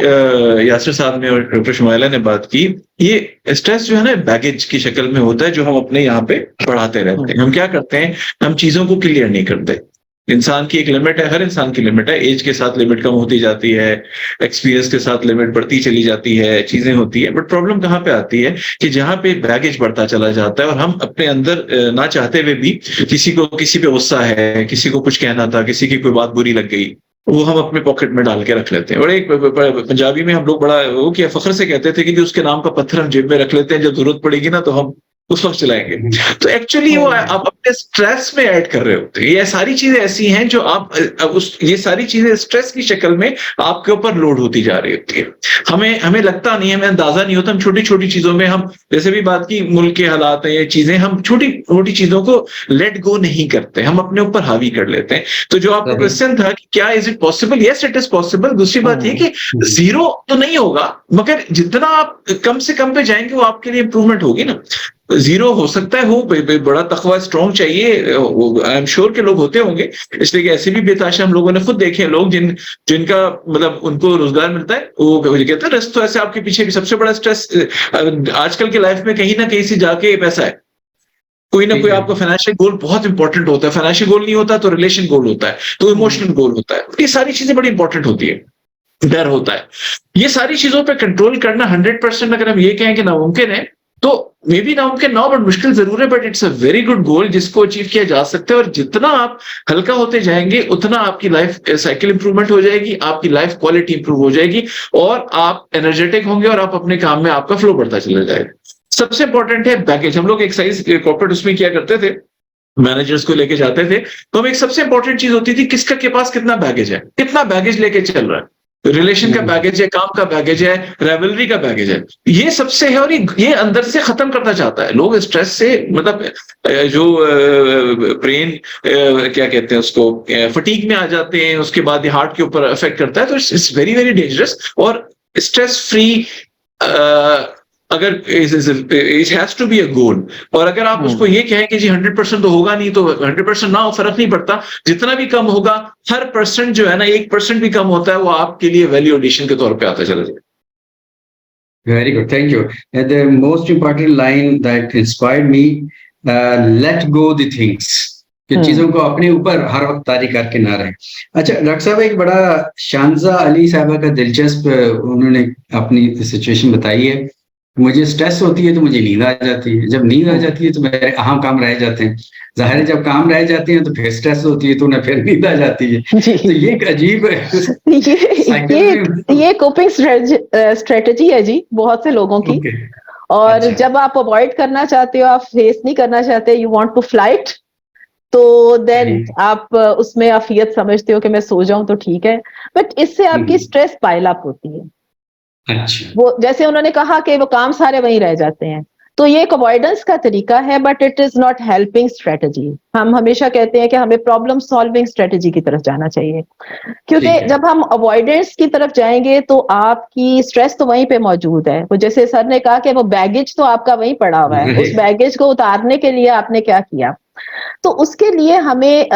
यासिर साहब ने और डॉक्टर शुमाइला ने बात की, ये स्ट्रेस जो है ना बैगेज की शक्ल में होता है जो हम अपने यहाँ पे बढ़ाते रहते हैं। हम क्या करते हैं, हम चीजों को क्लियर नहीं करते। इंसान की एक लिमिट है, हर इंसान की लिमिट है। एज के साथ लिमिट कम होती जाती है, एक्सपीरियंस के साथ लिमिट बढ़ती चली जाती है, चीजें होती है। बट प्रॉब्लम कहाँ पे आती है कि जहां पे बैगेज बढ़ता चला जाता है और हम अपने अंदर ना चाहते हुए भी किसी पे गुस्सा है, किसी को कुछ कहना था, किसी की कोई बात बुरी लग गई, वो हम अपने पॉकेट में डाल के रख लेते हैं। और एक पंजाबी में हम लोग बड़ा वो क्या फख्र से कहते थे कि उसके नाम का पत्थर हम जेब में रख लेते हैं, जब जरूरत पड़ेगी ना तो हम उस वक्त चलाएंगे। तो एक्चुअली वो आप अपने स्ट्रेस में ऐड कर रहे होते हैं। ये सारी चीजें ऐसी हैं जो आप ये सारी चीजें स्ट्रेस की शक्ल में आपके ऊपर लोड होती जा रही होती है। हमें लगता नहीं है, हमें अंदाजा नहीं होता। हम छोटी छोटी चीजों में, हम जैसे भी बात की मुल्क के हालात हैं, ये चीजें हम छोटी छोटी चीजों को लेट गो नहीं करते, हम अपने ऊपर हावी कर लेते हैं। तो जो आपका क्वेश्चन था कि क्या is it possible, yes it is possible. दूसरी बात ये कि जीरो तो नहीं होगा, मगर जितना आप कम से कम पे जाएंगे वो आपके लिए इंप्रूवमेंट होगी ना। जीरो हो सकता है, हो बड़ा तकवा स्ट्रॉन्ग चाहिए, आई एम श्योर के लोग होते होंगे। इसलिए कि ऐसे भी बेताशा हम लोगों ने खुद देखे हैं, लोग जिनका मतलब उनको रोजगार मिलता है, वो कहते हैं रस तो ऐसे आपके पीछे भी सबसे बड़ा स्ट्रेस आजकल की लाइफ में कहीं ना कहीं से जाके पैसा है। कोई ना कोई आपका फाइनेंशियल गोल बहुत इंपॉर्टेंट होता है। फाइनेंशियल गोल नहीं होता तो रिलेशन गोल होता है, तो इमोशनल गोल होता है। ये सारी चीजें बड़ी इंपॉर्टेंट होती है, डर होता है। ये सारी चीजों पर कंट्रोल करना 100% अगर हम ये कहें कि नामुमकिन है, तो मे बी नामुमकिन ना, बट मुश्किल जरूर है। But it's a very good goal जिसको अचीव किया जा सकता है। और जितना आप हल्का होते जाएंगे उतना आपकी लाइफ साइकिल इंप्रूवमेंट हो जाएगी, आपकी लाइफ क्वालिटी इंप्रूव हो जाएगी, और आप एनर्जेटिक होंगे और आप अपने काम में आपका फ्लो बढ़ता चला जाएगा। सबसे इंपॉर्टेंट है बैगेज। हम लोग एक्सरसाइज कॉर्पोरेट उसमें किया करते थे, मैनेजर्स को लेके जाते थे, तो हम एक सबसे इंपॉर्टेंट चीज होती थी किसका के पास कितना बैगेज है, कितना बैगेज लेके चल रहा है। रिलेशन का बैगेज है, काम का बैगेज है, रेवलरी का बैगेज है, ये सबसे है। और ये अंदर से खत्म करना चाहता है। लोग स्ट्रेस से मतलब जो ब्रेन क्या कहते हैं उसको, फटीग में आ जाते हैं, उसके बाद ये हार्ट के ऊपर अफेक्ट करता है। तो इट्स वेरी वेरी डेंजरस। और स्ट्रेस फ्री अगर it has to be a goal, और अगर आप उसको ये कहें कि जी 100% तो होगा नहीं, तो 100% ना हो, फर्क नहीं पड़ता। जितना भी कम होगा, हर परसेंट जो है ना, 1% भी कम होता है, वो आपके लिए वैल्यू एडिशन के तौर पे आता चला जाए। Very good, thank you. And the most important line that inspired me, let go the things. कि चीजों को अपने ऊपर हर वक्त तारी करके ना रहे। अच्छा डॉक्टर साहब, एक बड़ा शानजा अली साहबा का दिलचस्प उन्होंने अपनी सिचुएशन बताई है। मुझे स्ट्रेस होती है तो मुझे नींद आ जाती है, जब नींद आ जाती है तो मेरे अहम काम रह जाते हैं। जाहिर है जब काम रह जाते हैं तो फिर स्ट्रेस होती है, तो उन्हें फिर नींद आ जाती है। तो ये एक अजीब ये कोपिंग स्ट्रेटजी है जी बहुत से लोगों की। और अच्छा। जब आप अवॉइड करना चाहते हो, आप फेस नहीं करना चाहते, यू वांट टू फ्लाइट, तो देन आप उसमें आफियत समझते हो कि मैं सो जाऊं तो ठीक है। बट इससे आपकी स्ट्रेस पाइल अप होती है। अच्छा। वो जैसे उन्होंने कहा कि वो काम सारे वहीं रह जाते हैं, तो ये एक अवॉइडेंस का तरीका है, but it is not helping strategy. हम हमेशा कहते हैं कि हमें प्रॉब्लम सॉल्विंग स्ट्रेटजी की तरफ जाना चाहिए, क्योंकि जब हम अवॉइडेंस की तरफ जाएंगे तो आपकी स्ट्रेस तो वहीं पे मौजूद है। वो जैसे सर ने कहा कि वो बैगेज तो आपका वहीं पड़ा हुआ है, उस बैगेज को उतारने के लिए आपने क्या किया। तो उसके लिए हमें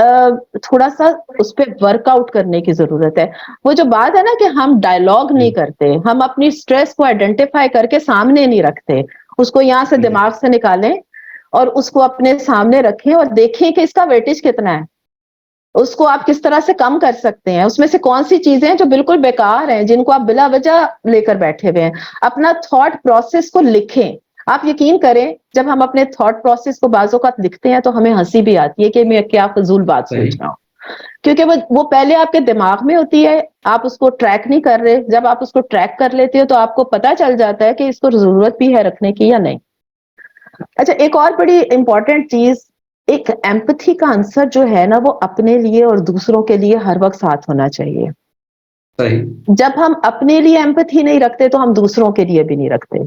थोड़ा सा उस पर वर्कआउट करने की जरूरत है। वो जो बात है ना कि हम डायलॉग नहीं करते, हम अपनी स्ट्रेस को आइडेंटिफाई करके सामने नहीं रखते, उसको यहाँ से दिमाग से निकालें और उसको अपने सामने रखें और देखें कि इसका वेटेज कितना है, उसको आप किस तरह से कम कर सकते हैं, उसमें से कौन सी चीजें हैं जो बिल्कुल बेकार हैं, जिनको आप बिला वजह लेकर बैठे हुए हैं। अपना थॉट प्रोसेस को लिखें। आप यकीन करें, जब हम अपने थॉट प्रोसेस को बाजों का लिखते हैं तो हमें हंसी भी आती है कि मैं क्या फजूल बात सोच रहा हूँ, क्योंकि वो पहले आपके दिमाग में होती है, आप उसको ट्रैक नहीं कर रहे। जब आप उसको ट्रैक कर लेते हो तो आपको पता चल जाता है कि इसको जरूरत भी है रखने की या नहीं। अच्छा, एक और बड़ी इंपॉर्टेंट चीज, एक एम्पैथी का आंसर जो है ना, वो अपने लिए और दूसरों के लिए हर वक्त साथ होना चाहिए। जब हम अपने लिए एम्पैथी नहीं रखते तो हम दूसरों के लिए भी नहीं रखते।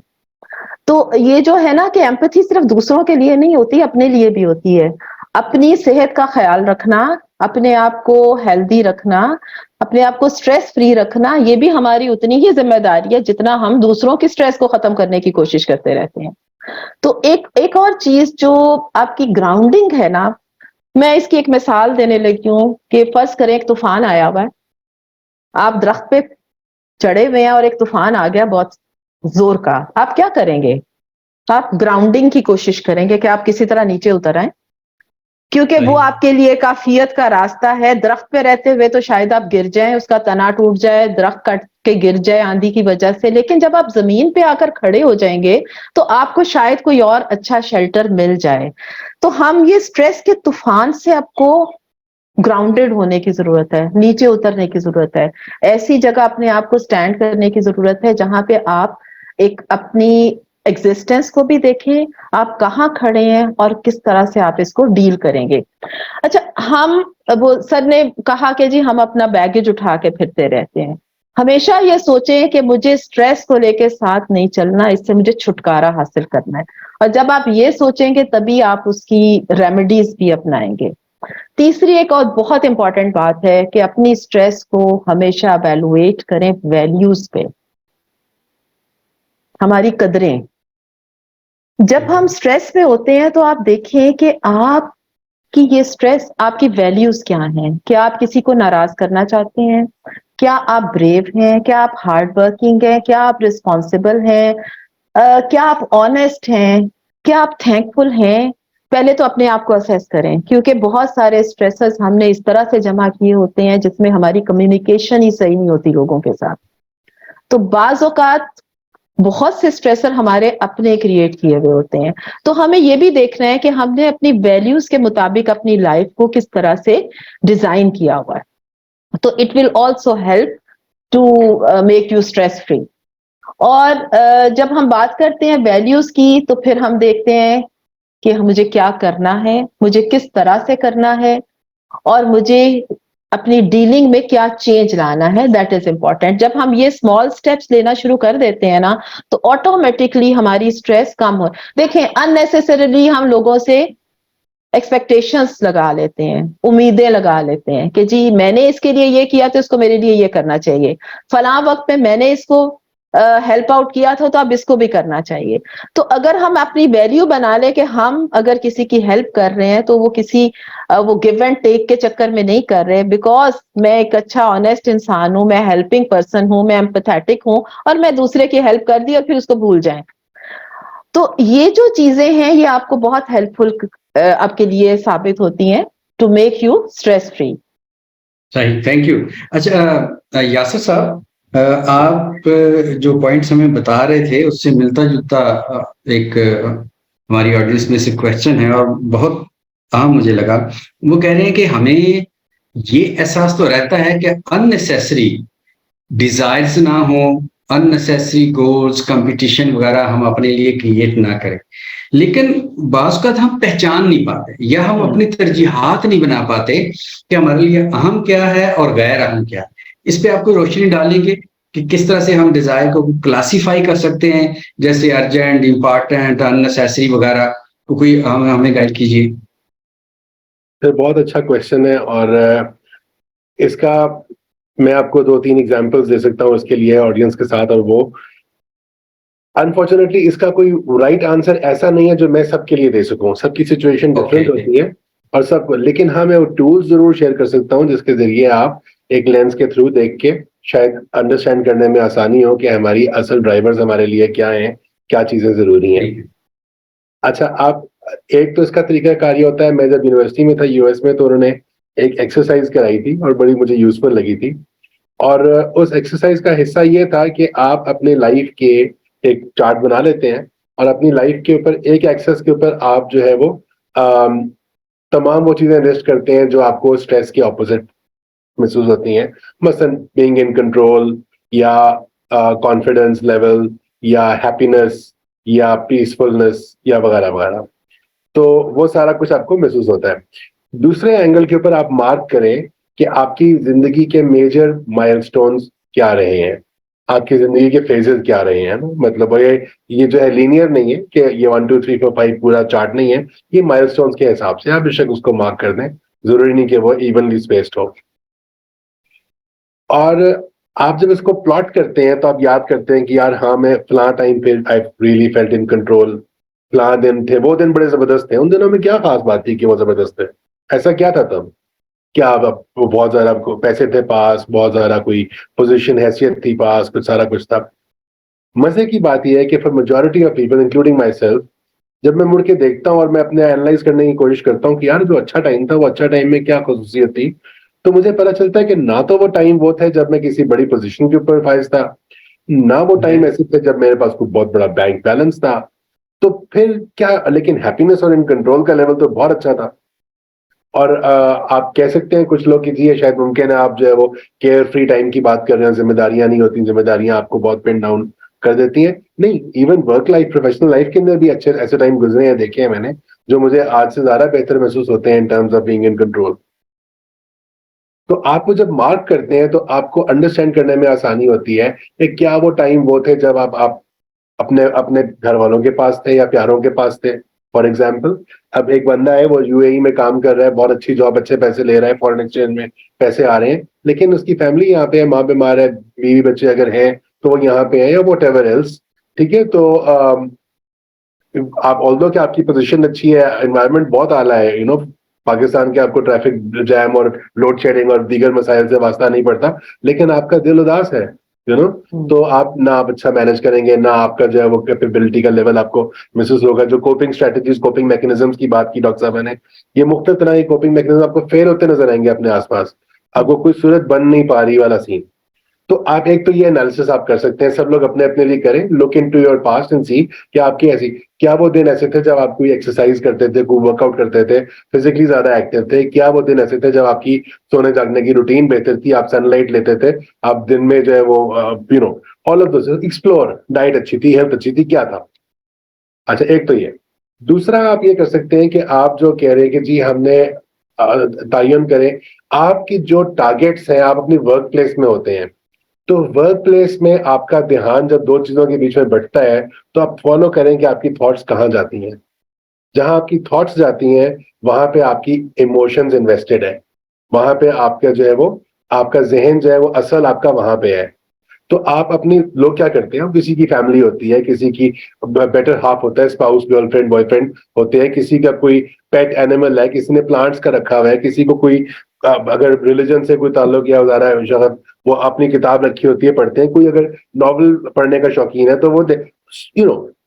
तो ये जो है ना कि एम्पैथी सिर्फ दूसरों के लिए नहीं होती, अपने लिए भी होती है। अपनी सेहत का ख्याल रखना, अपने आप को हेल्दी रखना, अपने आप को स्ट्रेस फ्री रखना, ये भी हमारी उतनी ही जिम्मेदारी है जितना हम दूसरों की स्ट्रेस को खत्म करने की कोशिश करते रहते हैं। तो एक और चीज जो आपकी ग्राउंडिंग है ना, मैं इसकी एक मिसाल देने लगी हूँ कि फर्ज करें एक तूफान आया हुआ है, आप दरख्त पे चढ़े हुए हैं और एक तूफान आ गया बहुत जोर का, आप क्या करेंगे? आप ग्राउंडिंग की कोशिश करेंगे कि आप किसी तरह नीचे उतर आए, क्योंकि वो आपके लिए काफियत का रास्ता है। दरख्त पे रहते हुए तो शायद आप गिर जाएं, उसका तना टूट जाए, दरख्त कट के गिर जाए आंधी की वजह से, लेकिन जब आप जमीन पे आकर खड़े हो जाएंगे तो आपको शायद कोई और अच्छा शेल्टर मिल जाए। तो हम ये स्ट्रेस के तूफान से आपको ग्राउंडेड होने की जरूरत है, नीचे उतरने की जरूरत है, ऐसी जगह अपने आप को स्टैंड करने की जरूरत है जहां पे आप एक अपनी एग्जिस्टेंस को भी देखें, आप कहाँ खड़े हैं और किस तरह से आप इसको डील करेंगे। अच्छा, हम वो सर ने कहा कि जी हम अपना बैगेज उठा के फिरते रहते हैं। हमेशा ये सोचें कि मुझे स्ट्रेस को लेके साथ नहीं चलना, इससे मुझे छुटकारा हासिल करना है। और जब आप ये सोचेंगे तभी आप उसकी रेमेडीज भी अपनाएंगे। तीसरी एक और बहुत इंपॉर्टेंट बात है कि अपनी स्ट्रेस को हमेशा एवेलुएट करें वैल्यूज पे, हमारी कदरें। जब हम स्ट्रेस में होते हैं तो आप देखें कि आपकी ये स्ट्रेस, आपकी वैल्यूज क्या हैं? क्या आप किसी को नाराज करना चाहते हैं? क्या आप ब्रेव हैं? क्या आप हार्ड वर्किंग हैं? क्या आप रिस्पॉन्सिबल हैं? क्या आप ऑनेस्ट हैं? क्या आप थैंकफुल हैं? पहले तो अपने आप को असेस करें, क्योंकि बहुत सारे स्ट्रेसेस हमने इस तरह से जमा किए होते हैं जिसमें हमारी कम्युनिकेशन ही सही नहीं होती लोगों के साथ। तो बाज औकात बहुत से स्ट्रेसर हमारे अपने क्रिएट किए हुए होते हैं। तो हमें यह भी देखना है कि हमने अपनी वैल्यूज के मुताबिक अपनी लाइफ को किस तरह से डिजाइन किया हुआ है। तो it will also help to make you stress free. और जब हम बात करते हैं वैल्यूज की, तो फिर हम देखते हैं कि मुझे क्या करना है, मुझे किस तरह से करना है, और मुझे अपनी डीलिंग में क्या चेंज लाना है। That is important. जब हम ये स्मॉल स्टेप्स लेना शुरू कर देते हैं ना, तो ऑटोमेटिकली हमारी स्ट्रेस कम हो। देखें, अननेसेसरीली हम लोगों से एक्सपेक्टेशंस लगा लेते हैं, उम्मीदें लगा लेते हैं कि जी मैंने इसके लिए ये किया तो इसको मेरे लिए ये करना चाहिए, फलां वक्त में मैंने इसको हेल्प आउट किया था तो अब इसको भी करना चाहिए। तो अगर हम अपनी वैल्यू बना ले कि हम अगर किसी की हेल्प कर रहे हैं तो वो किसी वो गिव एंड टेक के चक्कर में नहीं कर रहे, बिकॉज मैं एक अच्छा ऑनेस्ट इंसान हूं, मैं हेल्पिंग पर्सन हूं, मैं एम्पैथेटिक हूं, और मैं दूसरे की हेल्प कर दी और फिर उसको भूल जाएं। तो ये जो चीजें हैं ये आपको बहुत हेल्पफुल आपके लिए साबित होती हैं to make you stress free. सही, थैंक यू। अच्छा यासिर साहब, आप जो पॉइंट्स हमें बता रहे थे उससे मिलता जुलता एक हमारी ऑडियंस में से क्वेश्चन है और बहुत अहम मुझे लगा। वो कह रहे हैं कि हमें ये एहसास तो रहता है कि अननेसेसरी डिजायर्स ना हो, अननेसेसरी गोल्स, कंपटीशन वगैरह हम अपने लिए क्रिएट ना करें, लेकिन बाज़ औक़ात हम पहचान नहीं पाते या हम अपनी तरजीहात नहीं बना पाते कि हमारे लिए अहम क्या है और गैर अहम क्या है। इस पे आपको रोशनी डालेंगे कि किस तरह से हम डिजायर को क्लासीफाई कर सकते हैं, जैसे अर्जेंट, इम्पोर्टेंट, अननेसेसरी वगैरह, तो कोई हमें गाइड कीजिए। सर बहुत अच्छा क्वेश्चन है, और इसका मैं आपको 2-3 एग्जांपल्स दे सकता हूँ इसके लिए ऑडियंस के साथ। और वो अनफॉर्चुनेटली इसका कोई राइट आंसर ऐसा नहीं है जो मैं सबके लिए दे सकूं। सबकी सिचुएशन डिफरेंट होती है और सब, लेकिन हाँ मैं वो टूल्स जरूर शेयर कर सकता हूँ जिसके जरिए आप एक लेंस के थ्रू देख के शायद अंडरस्टैंड करने में आसानी हो कि हमारी असल ड्राइवर्स हमारे लिए क्या हैं, क्या चीजें जरूरी हैं। अच्छा, आप एक तो इसका तरीका कार्य होता है, मैं जब यूनिवर्सिटी में था यूएस में, तो उन्होंने एक एक्सरसाइज कराई थी और बड़ी मुझे यूजफुल लगी थी। और उस एक्सरसाइज का हिस्सा ये था कि आप अपने लाइफ के एक चार्ट बना लेते हैं और अपनी लाइफ के ऊपर एक एक्सेस के ऊपर आप जो है वो तमाम वो चीजें लिस्ट करते हैं जो आपको स्ट्रेस के ऑपोजिट महसूस होती हैं। मसलन बीइंग इन कंट्रोल, या कॉन्फिडेंस लेवल, या हैप्पीनेस, या पीसफुलनेस, या वगैरह वगैरह। तो वो सारा कुछ आपको महसूस होता है। दूसरे एंगल के ऊपर आप मार्क करें कि आपकी जिंदगी के मेजर माइलस्टोन्स क्या रहे हैं। आपकी जिंदगी के फेजेस क्या रहे हैं ना, मतलब ये जो है लीनियर नहीं है कि ये 1 2 3 4 5 पूरा चार्ट नहीं है, ये माइलस्टोन्स के हिसाब से आप बेशक उसको मार्क कर दें, जरूरी नहीं कि वो इवनली स्पेस्ड हो। और आप जब इसको प्लॉट करते हैं तो आप याद करते हैं कि यार हाँ मैं फला टाइम पे I really felt in control, फला दिन थे, वो दिन बड़े जबरदस्त थे, उन दिनों में क्या खास बात थी कि वो जबरदस्त थे, ऐसा क्या था तब? क्या आप बहुत ज्यादा आपको पैसे थे पास, बहुत ज्यादा कोई पोजीशन हैसियत थी पास, कुछ सारा कुछ था? मजे की बात यह है कि for majority of people including my self, जब मैं मुड़ के देखता हूँ और मैं अपने एनालाइज करने की कोशिश करता हूँ कि यार जो अच्छा टाइम था वो अच्छा टाइम में क्या खसूसियत थी, तो मुझे पता चलता है कि ना तो वो टाइम वो थे जब मैं किसी बड़ी पोजीशन के ऊपर फाइज था, ना वो टाइम ऐसे थे जब मेरे पास कोई बहुत बड़ा बैंक बैलेंस था। तो फिर क्या, लेकिन हैप्पीनेस और इन कंट्रोल का लेवल तो बहुत अच्छा था। और आप कह सकते हैं कुछ लोग कि जी ये शायद मुमकिन है आप जो है वो केयर फ्री टाइम की बात कर रहे हैं, जिम्मेदारियां नहीं होती, जिम्मेदारियां आपको बहुत पिन डाउन कर देती हैं। नहीं, even work life, professional life के अंदर भी अच्छे ऐसे टाइम गुजरे हैं, देखे हैं मैंने, जो मुझे आज से ज्यादा बेहतर महसूस होते हैं in terms of being in control. तो आपको जब मार्क करते हैं तो आपको अंडरस्टैंड करने में आसानी होती है कि क्या वो टाइम वो थे जब आप अपने अपने घर वालों के पास थे या प्यारों के पास थे। फॉर एग्जाम्पल, अब एक बंदा है वो यूएई में काम कर रहा है, बहुत अच्छी जॉब, अच्छे पैसे ले रहा है, फॉरेन एक्सचेंज में पैसे आ रहे हैं, लेकिन उसकी फैमिली यहाँ पे है, माँ बीमार है, बीवी बच्चे अगर हैं तो वो यहाँ पे है या वॉट एवर एल्स। ठीक है, तो आप ऑल्दो कि आपकी पोजीशन अच्छी है, एनवायरनमेंट बहुत आला है, पाकिस्तान के आपको ट्रैफिक जैम और लोड शेडिंग और दीगर मसाइल से वास्ता नहीं पड़ता, लेकिन आपका दिल उदास है, तो आप ना आप अच्छा मैनेज करेंगे, ना आपका जो है वो कैपेबिलिटी का लेवल आपको महसूस होगा। जो कोपिंग स्ट्रेटजीज, कोपिंग मैकेनिज्म्स की बात की डॉक्टर साहब ने, ये मुख्तलिफ तरह के कोपिंग मैकेनिज्म आपको फेल होते नजर आएंगे अपने आसपास, आपको कोई सूरत बन नहीं पा रही वाला सीन। तो आप एक तो ये एनालिसिस आप कर सकते हैं, सब लोग अपने अपने लिए करें, look into your past and see कि आपकी ऐसी क्या वो दिन ऐसे थे जब आप कोई एक्सरसाइज करते थे, कोई वर्कआउट करते थे, फिजिकली ज्यादा एक्टिव थे, क्या वो दिन ऐसे थे जब आपकी सोने जागने की रूटीन बेहतर थी, आप सनलाइट लेते थे, आप दिन में जो है वो all of this explore, diet अच्छी थी, हेल्थ अच्छी थी, क्या था? अच्छा, एक तो ये। दूसरा आप ये कर सकते हैं कि आप जो कह रहे हैं कि जी हमने तयन करें आपकी जो टारगेट्स हैं, आप अपनी वर्क प्लेस में होते हैं, तो वर्क प्लेस में आपका ध्यान जब दो चीजों के बीच में बढ़ता है तो आप फॉलो करें कि आपकी थॉट्स कहाँ जाती हैं। जहां आपकी थॉट्स जाती हैं वहां पे आपकी इमोशंस इन्वेस्टेड है, वहां पे आपका जो है वो आपका जहन जो है वो असल आपका वहां पे है। तो आप अपनी, लोग क्या करते हैं, किसी की फैमिली होती है, किसी की बेटर हाफ होता है, स्पाउस, गर्लफ्रेंड, बॉयफ्रेंड होते हैं, किसी का कोई पेट एनिमल है, किसी ने प्लांट्स का रखा हुआ है, किसी को कोई अगर रिलीजन से कोई ताल्लुक या वगैरह है, शायद वो अपनी किताब रखी होती है, पढ़ते हैं, कोई अगर नॉवल पढ़ने का शौकीन है तो वो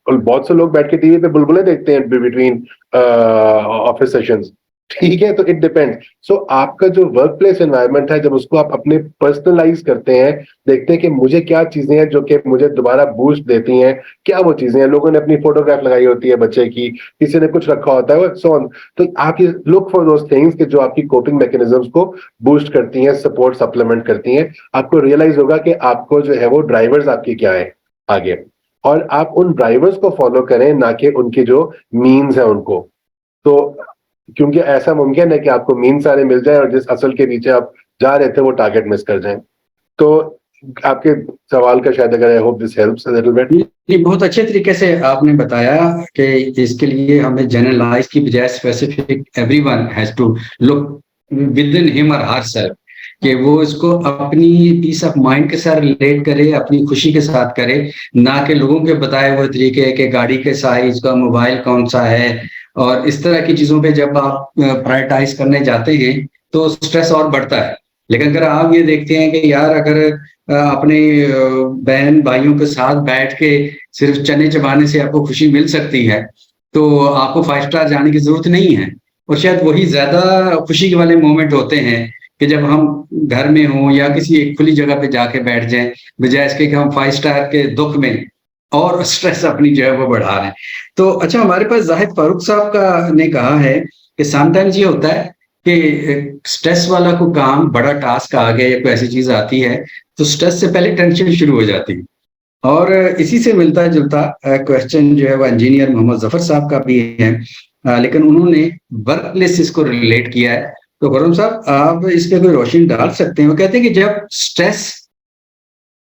बहुत से लोग बैठ के टीवी पे बुलबुलें देखते हैं बिटवीन ऑफिस सेशंस। ठीक है, तो इट डिपेंड्स। सो आपका जो वर्क प्लेस एनवायरनमेंट है, जब उसको आप अपने पर्सनलाइज करते हैं, देखते हैं कि मुझे क्या चीजें हैं जो कि मुझे दोबारा बूस्ट देती हैं, क्या वो चीजें हैं, लोगों ने अपनी फोटोग्राफ लगाई होती है बच्चे की, किसी ने कुछ रखा होता है, सो ऑन। तो आप ये लुक फॉर दोस थिंग्स कि जो आपकी कोपिंग मैकेनिज्म्स को बूस्ट करती हैं, सपोर्ट, सप्लीमेंट करती हैं। आपको रियलाइज होगा कि आपको जो है वो ड्राइवर्स आपकी क्या है आगे, और आप उन ड्राइवर्स को फॉलो करें, ना कि उनके जो मीन्स है उनको। तो क्योंकि ऐसा मुमकिन है कि आपको मीन सारे मिल जाए और जिस असल के पीछे आप जा रहे थे वो टारगेट मिस कर जाएं। तो आपके सवाल का शायद, अगर I hope this helps a little bit. बहुत अच्छे तरीके से आपने बताया कि इसके लिए हमें जनरलाइज की बजाय specific everyone has to look within him और हर सेल्फ, कि वो इसको अपनी पीस ऑफ माइंड के साथ रिलेट करे, अपनी खुशी के साथ करे, ना कि लोगों के बताए हुए तरीके के गाड़ी के साइज का, मोबाइल कौन सा है, और इस तरह की चीजों पे जब आप प्रायोरिटाइज करने जाते हैं तो स्ट्रेस और बढ़ता है। लेकिन अगर आप ये देखते हैं कि यार अगर अपने बहन भाइयों के साथ बैठ के सिर्फ चने चबाने से आपको खुशी मिल सकती है, तो आपको 5 स्टार जाने की जरूरत नहीं है। और शायद वही ज्यादा खुशी के वाले मोमेंट होते हैं कि जब हम घर में हों या किसी एक खुली जगह पे जाके बैठ जाएं, बजाय इसके कि हम 5 स्टार के दुख में और स्ट्रेस अपनी जो है वो बढ़ा रहे हैं। तो अच्छा, हमारे पास जाहिद फारूक साहब का ने कहा है कि समटाइम्स ये होता है कि स्ट्रेस वाला कोई काम, बड़ा टास्क आ गया या कोई ऐसी चीज आती है तो स्ट्रेस से पहले टेंशन शुरू हो जाती है। और इसी से मिलता जुलता क्वेश्चन जो है वो इंजीनियर मोहम्मद जफर साहब का भी है, लेकिन उन्होंने वर्क प्लेस इसको रिलेट किया है। तो गौरव साहब, आप इस पे कोई रोशनी डाल सकते हैं? वो कहते हैं कि जब स्ट्रेस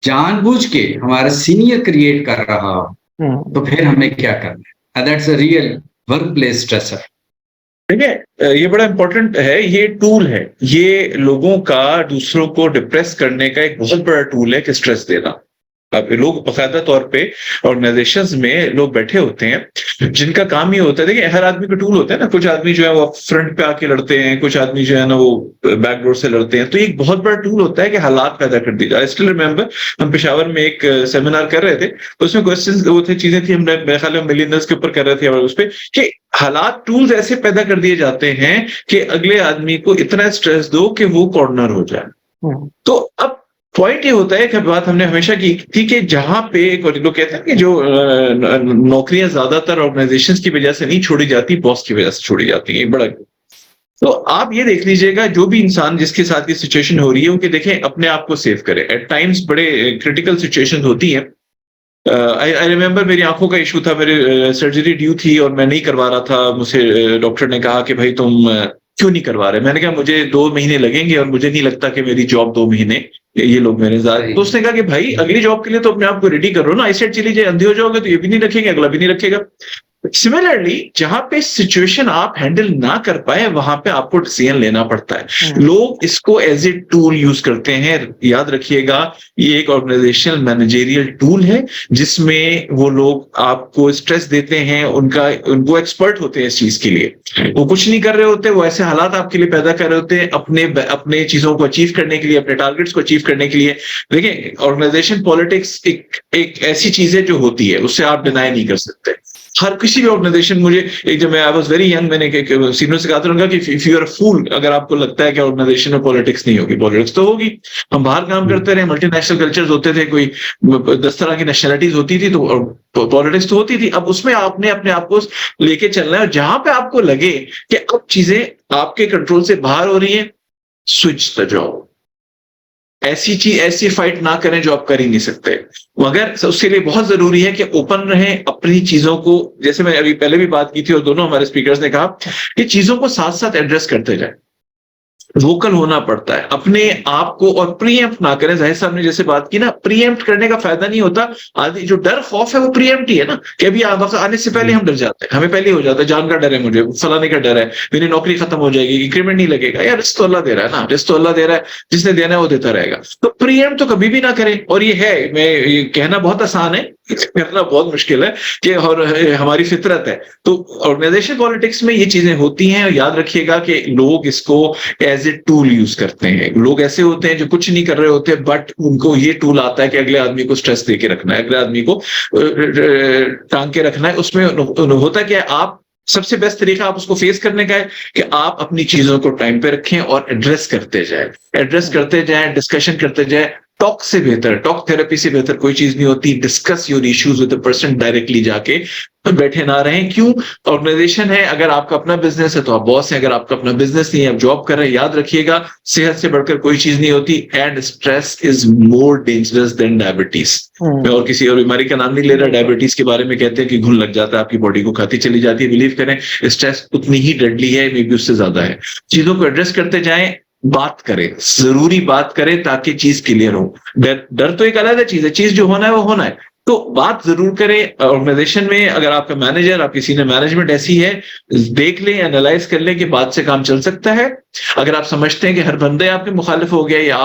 जानबूझ के हमारा सीनियर क्रिएट कर रहा हो तो फिर हमें क्या करना है? That's a real work place stressor. ठीक है, ये बड़ा इंपॉर्टेंट है, ये टूल है, ये लोगों का दूसरों को डिप्रेस करने का एक बहुत बड़ा टूल है कि स्ट्रेस देना। अब लोग बाकायदा तौर पे ऑर्गेनाइजेशंस में लोग बैठे होते हैं जिनका काम ये होता है, देखिए हर आदमी का टूल होता है ना, कुछ आदमी जो है वो फ्रंट पे आके लड़ते हैं, कुछ आदमी जो है ना वो बैक डोर से लड़ते हैं, तो एक बहुत बड़ा टूल होता है कि हालात पैदा कर दी जाए। आई स्टिल रिमेंबर हम पेशावर में एक सेमिनार कर रहे थे, उसमें क्वेश्चन वो थे, चीजें थी, हमने मेरे ख्याल में मिलियनर्स के ऊपर कर रहे थे और उस पर कि हालात टूल्स ऐसे पैदा कर दिए जाते हैं कि अगले आदमी को इतना स्ट्रेस दो कि वो कॉर्नर हो जाए। तो अब पॉइंट ये होता है कि बात हमने हमेशा की थी कि जहां पे लोग कहते हैं कि जो नौकरियां ज्यादातर ऑर्गेनाइजेशंस की वजह से नहीं छोड़ी जाती, बॉस की वजह से छोड़ी जाती है, बड़ा। तो आप ये देख लीजिएगा, जो भी इंसान जिसके साथ ये सिचुएशन हो रही है, उनके देखें अपने आप को सेव करें। एट टाइम्स बड़े क्रिटिकल सिचुएशन होती है। आई रिमेंबर मेरी आंखों का इशू था, मेरी सर्जरी ड्यू थी और मैं नहीं करवा रहा था। मुझे डॉक्टर ने कहा कि भाई तुम क्यों नहीं करवा रहे? मैंने कहा मुझे 2 महीने लगेंगे और मुझे नहीं लगता कि मेरी जॉब 2 महीने ये लोग मेरे साथ। तो उसने कहा कि भाई अगली जॉब के लिए तो अपने आप को रेडी करो ना, ऐसे चली जाए, अंधे हो जाओगे तो ये भी नहीं रखेंगे, अगला भी नहीं रखेगा। सिमिलरली जहां पे सिचुएशन आप हैंडल ना कर पाए वहां पे आपको डिसीजन लेना पड़ता है। लोग इसको एज ए टूल यूज करते हैं। याद रखिएगा, ये एक ऑर्गेनाइजेशनल मैनेजेरियल टूल है जिसमें वो लोग आपको स्ट्रेस देते हैं, उनको एक्सपर्ट होते हैं इस चीज के लिए। वो कुछ नहीं कर रहे होते, वो ऐसे हालात आपके लिए पैदा कर रहे होते हैं अपने चीजों को अचीव करने के लिए, अपने टारगेट्स को अचीव करने के लिए। देखिए ऑर्गेनाइजेशन पॉलिटिक्स एक ऐसी चीज है जो होती है, उससे आप डिनाई नहीं कर सकते। हर किसी भी ऑर्गेनाइजेशन, मुझे एक जब मैं आई वाज वेरी यंग, मैंने सीनियर से कहा था कि इफ यू आर अ फूल, अगर आपको लगता है कि ऑर्गेनाइजेशन में पॉलिटिक्स नहीं होगी, पॉलिटिक्स तो होगी। हम बाहर काम करते रहे, मल्टीनेशनल कल्चर्स होते थे, कोई 10 तरह की नेशनलिटीज होती थी, तो पॉलिटिक्स तो होती थी। अब उसमें आपने अपने आप को लेके चलना है, और जहां पे आपको लगे कि अब चीजें आपके कंट्रोल से बाहर हो रही है, स्विच द जॉब। ऐसी फाइट ना करें जो आप कर ही नहीं सकते। मगर उसके लिए बहुत जरूरी है कि ओपन रहें अपनी चीजों को, जैसे मैं अभी पहले भी बात की थी और दोनों हमारे स्पीकर्स ने कहा कि चीजों को साथ साथ एड्रेस करते जाए। वोकल होना पड़ता है अपने आप को, और प्रीएम्प्ट ना करें। जाहिर साहब ने जैसे बात की ना, प्रीएम्प्ट करने का फायदा नहीं होता। आदि जो डर खौफ है वो प्रीएम्प्ट ही है ना, कि अभी आने से पहले हम डर जाते हैं, हमें पहले हो जाता है, जान का डर है, मुझे फलाने का डर है, मेरी नौकरी खत्म हो जाएगी, इंक्रीमेंट नहीं लगेगा। यार रिस्क तो अल्लाह दे रहा है ना, रिस्क तो अल्लाह दे रहा है, जिसने देना है वो देता रहेगा। तो प्रीएम्प्ट तो कभी भी ना करें। और ये है, मैं ये कहना बहुत आसान है, करना बहुत मुश्किल है कि, और हमारी फितरत है। तो ऑर्गेनाइजेशन पॉलिटिक्स में ये चीजें होती हैं, और याद रखिएगा कि लोग इसको एज ए टूल यूज करते हैं। लोग ऐसे होते हैं जो कुछ नहीं कर रहे होते, बट उनको ये टूल आता है कि अगले आदमी को स्ट्रेस दे के रखना है, अगले आदमी को टांग के रखना है। उसमें होता क्या है, आप सबसे बेस्ट तरीका आप उसको फेस करने का है कि आप अपनी चीजों को टाइम पे रखें और एड्रेस करते जाएं, डिस्कशन करते जाएं। टॉक से बेहतर, टॉक थेरेपी से बेहतर कोई चीज नहीं होती। Discuss your issues with the person directly, जाके बैठे ना रहें। क्यों? ऑर्गेनाइजेशन है, अगर आपका अपना बिजनेस है तो आप बॉस हैं, अगर आपका अपना बिजनेस नहीं है, आप जॉब कर रहे हैं। याद रखिएगा, सेहत से बढ़कर कोई चीज नहीं होती, and stress is more dangerous than diabetes. मैं और किसी और बीमारी का नाम नहीं ले रहा, डायबिटीज के बारे में कहते हैं कि घुन लग जाता है, आपकी बॉडी को खाती चली जाती है। बिलीव करें, स्ट्रेस उतनी ही डेडली है, मे बी उससे ज्यादा है। चीजों को एड्रेस करते जाएं, बात करें, जरूरी बात करें ताकि चीज क्लियर हो। डर तो एक अलग चीज है, चीज जो होना है वो होना है, तो बात जरूर करें। ऑर्गेनाइजेशन में अगर आपका मैनेजर, आपकी सीनियर मैनेजमेंट ऐसी है, देख लें, एनालाइज कर लें कि बात से काम चल सकता है। अगर आप समझते हैं कि हर बंदे आपके मुखालिफ हो गया, या